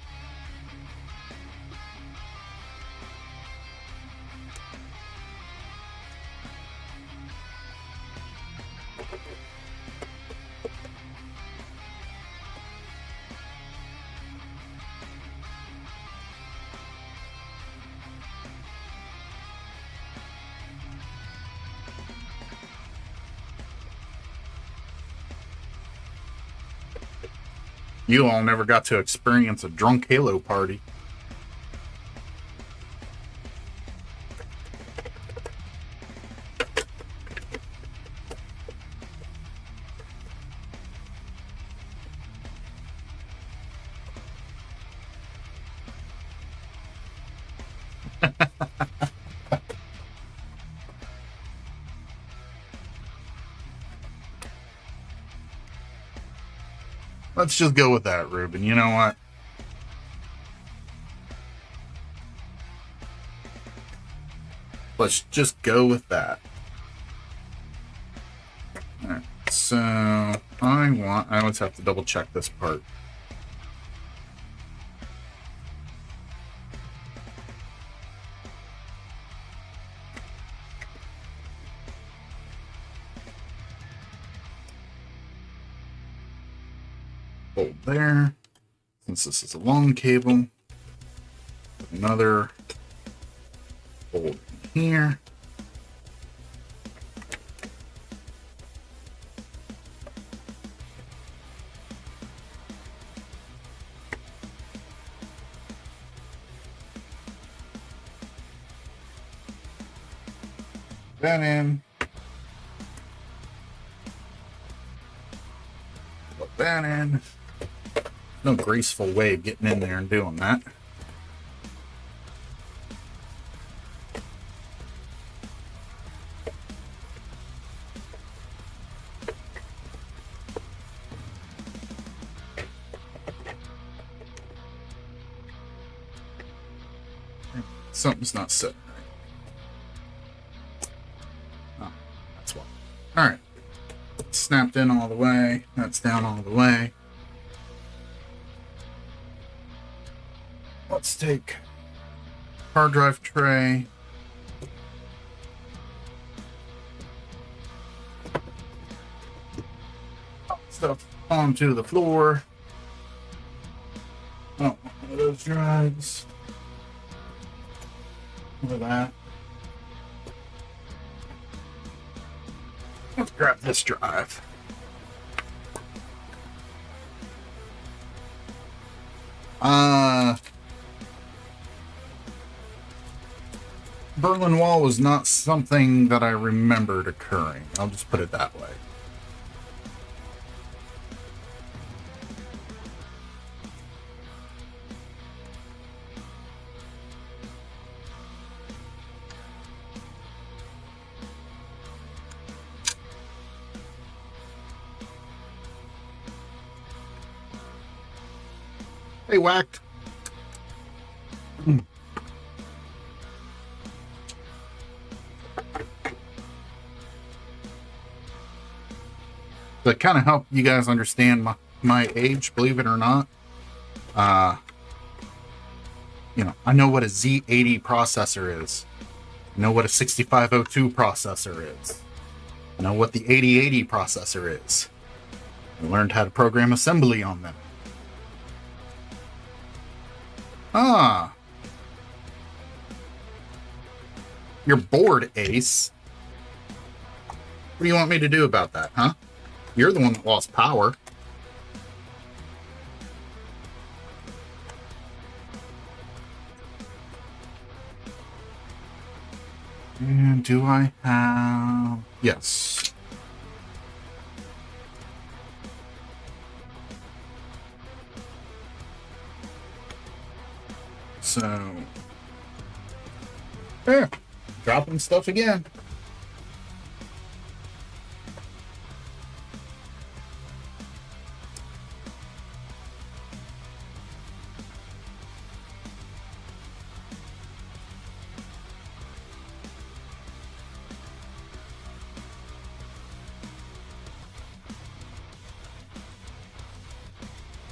You all never got to experience a drunk Halo party. Let's just go with that, Ruben. You know what? Let's just go with that. All right, so I always have to double check this part. Hold there. Since this is a long cable, another hold here. That in. Put that in. No graceful way of getting in there and doing that. Something's not sitting right. Oh, that's why. All right. Snapped in all the way. That's down all the way. Let's take hard drive tray. Stuff onto the floor. Oh, one of those drives. Look at that. Let's grab this drive. Berlin Wall was not something that I remembered occurring. I'll just put it that way. Hey, whacked. To kind of help you guys understand my age, believe it or not, you know, I know what a Z80 processor is. I know what a 6502 processor is. I know what the 8080 processor is. I learned how to program assembly on them. Ah. You're bored, Ace. What do you want me to do about that, huh? You're the one that lost power. And do I have... Yes. So... There. Dropping stuff again.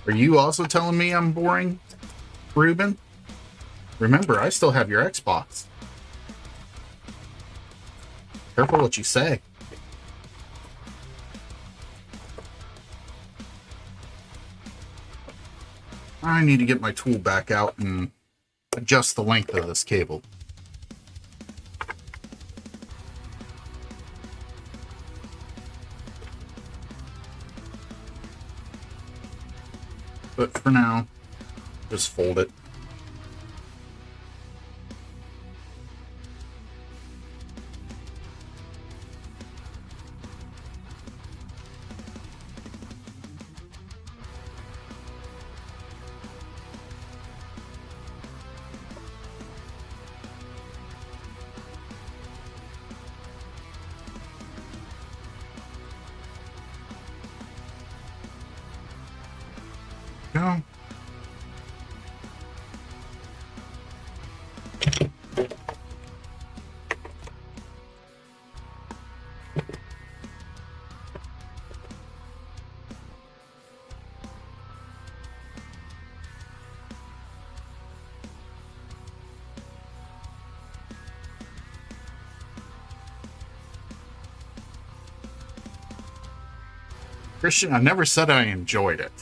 Are you also telling me I'm boring, Ruben? Remember, I still have your Xbox. Careful what you say. I need to get my tool back out and adjust the length of this cable. But for now, just fold it. Go. Christian, I never said I enjoyed it.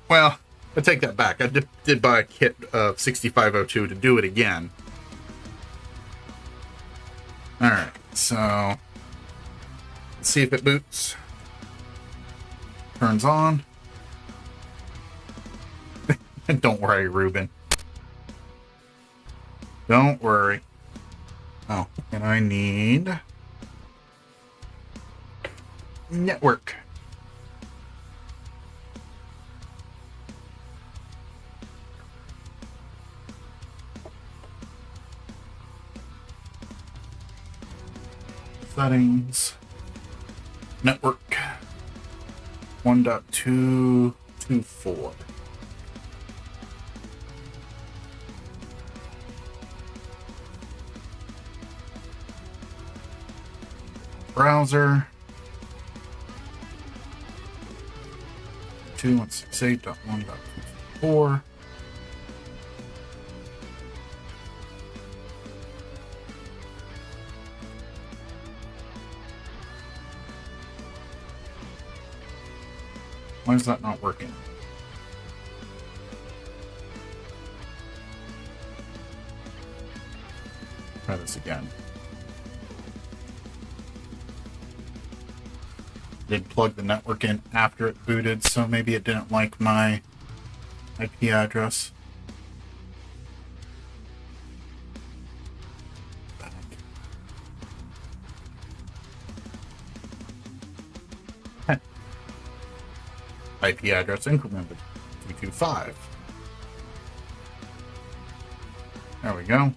Well, I take that back. I did buy a kit of 6502 to do it again. Alright, so let's see if it boots. Turns on. Don't worry, Ruben. Don't worry. Oh, and I need network. Settings. Network. 1.224. Browser. 2168.1.24. Why is that not working? Try this again. Did plug the network in after it booted, so maybe it didn't like my IP address. IP address incremented 325. There we go.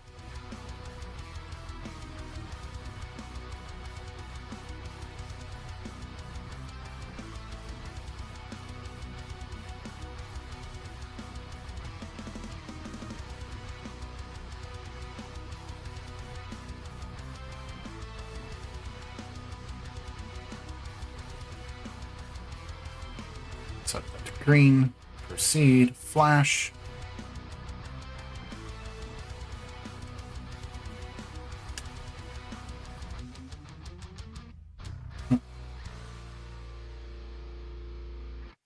Set that to green, proceed, flash.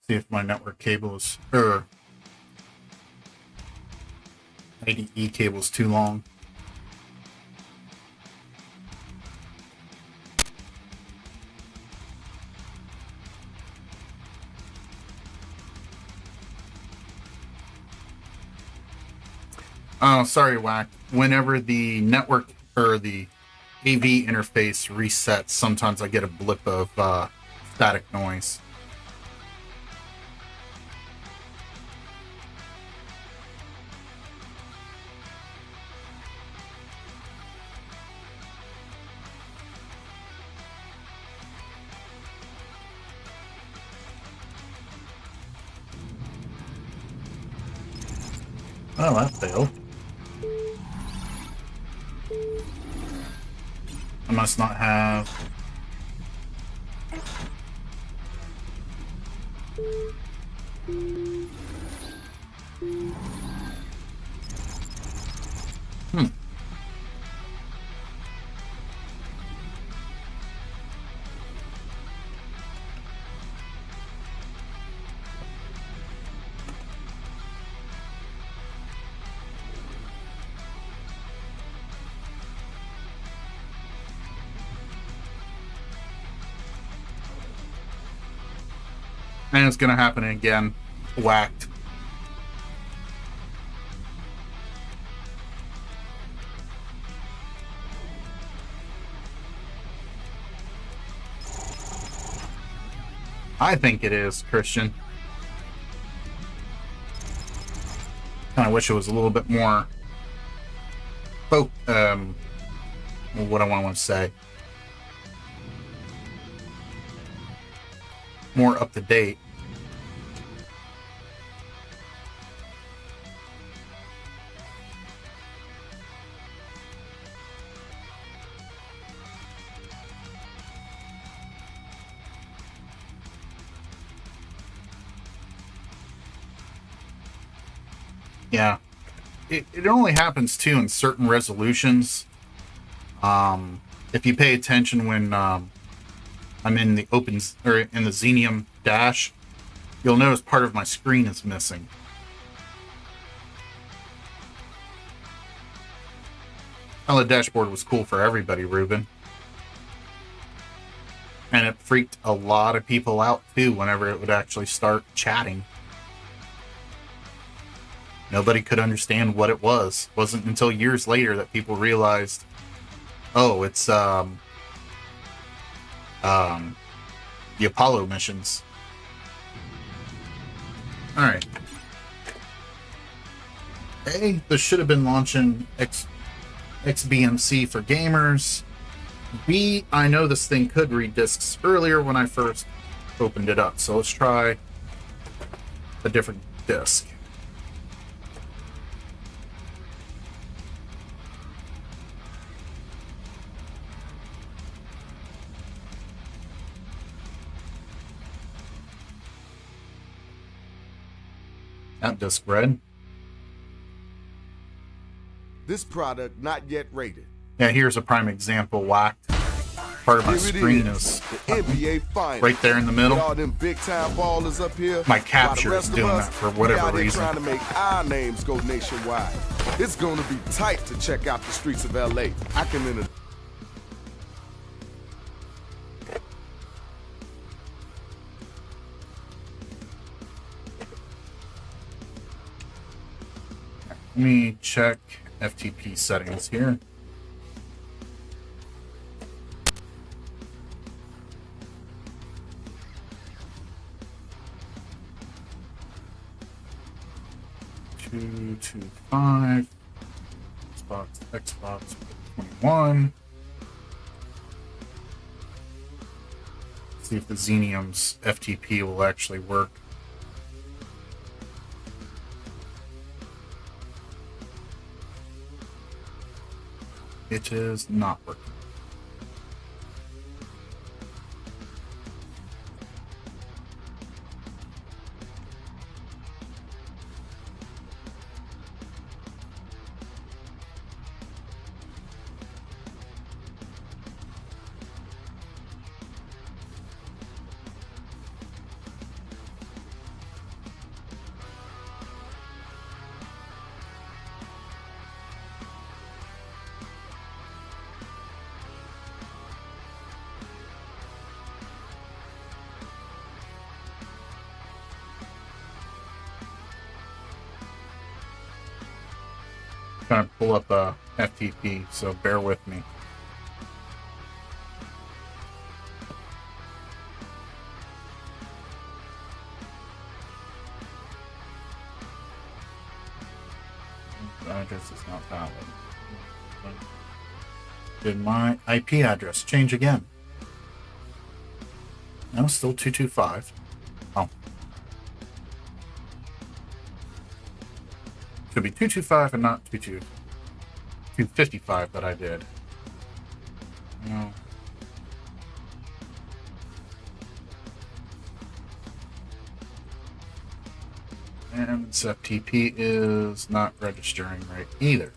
See if my network cable is, IDE cable is too long. Oh, sorry, Whack. Whenever the network or the AV interface resets, sometimes I get a blip of static noise. Oh, that failed. I must not have... Hmm. And it's going to happen again. Whacked. I think it is, Christian. Kind of wish it was a little bit more... what do I want to say? More up to date. Yeah. It only happens too in certain resolutions. If you pay attention when I'm in the in the Xenium dash, you'll notice part of my screen is missing. Well, the dashboard was cool for everybody, Ruben. And it freaked a lot of people out too whenever it would actually start chatting. Nobody could understand what it was. It wasn't until years later that people realized, oh, it's the Apollo missions. All right. A, this should have been launching XBMC for gamers. B, I know this thing could read discs earlier when I first opened it up. So let's try a different disk. That disk read. This product not yet rated. Yeah, here's a prime example. Whacked. Part of my screen is NBA Finals. Right there in the middle. All them big time ballers up here. My capture is doing that for whatever reason. Trying to make our names go nationwide. It's gonna be tight to check out the streets of LA. I can enter. Let me check FTP settings here. Two, 5 Xbox 21. See if the Xenium's FTP will actually work. It is not working. Trying to pull up a FTP, so bear with me. The address is not valid. Did my IP address change again? No, still 225. Oh. Should be 225 and not 255 that I did. No. And this FTP is not registering right either.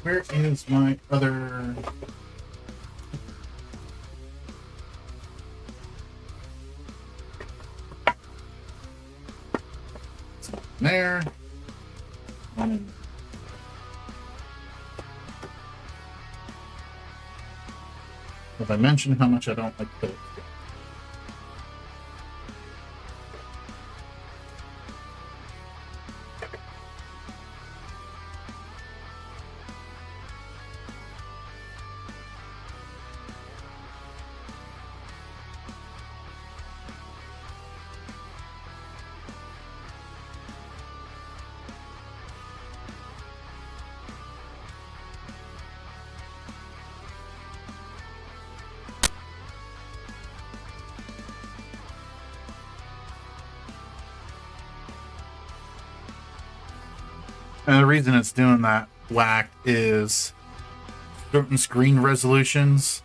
Where is my other... There. Have I mentioned how much I don't like those? And the reason it's doing that whack is certain screen resolutions.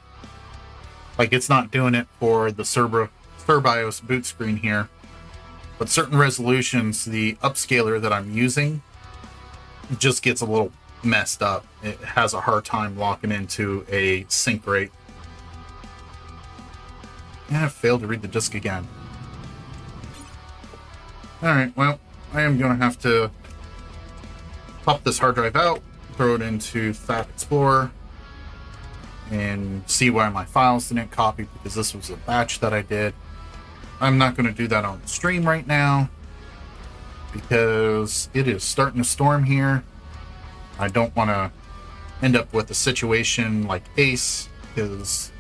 Like, it's not doing it for the Cerbios boot screen here. But certain resolutions, the upscaler that I'm using just gets a little messed up. It has a hard time locking into a sync rate. And I failed to read the disk again. Alright, well, I am going to have to pop this hard drive out, throw it into Fat Explorer, and see why my files didn't copy, because this was a batch that I did. I'm not going to do that on the stream right now, because it is starting to storm here. I don't want to end up with a situation like Ace, because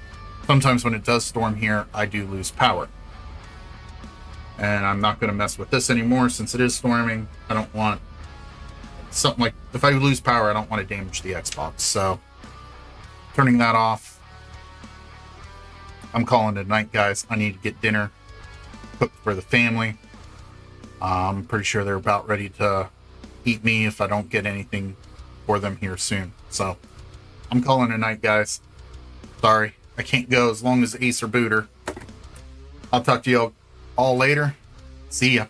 sometimes when it does storm here, I do lose power. And I'm not going to mess with this anymore since it is storming. I don't want something like, if I lose power, I don't want to damage the Xbox. So turning that off. I'm calling it a night, guys. I need to get dinner cooked for the family. I'm pretty sure they're about ready to eat me if I don't get anything for them here soon. So I'm calling it a night, guys. Sorry, I can't go as long as ACEBooter. I'll talk to you all later. See ya.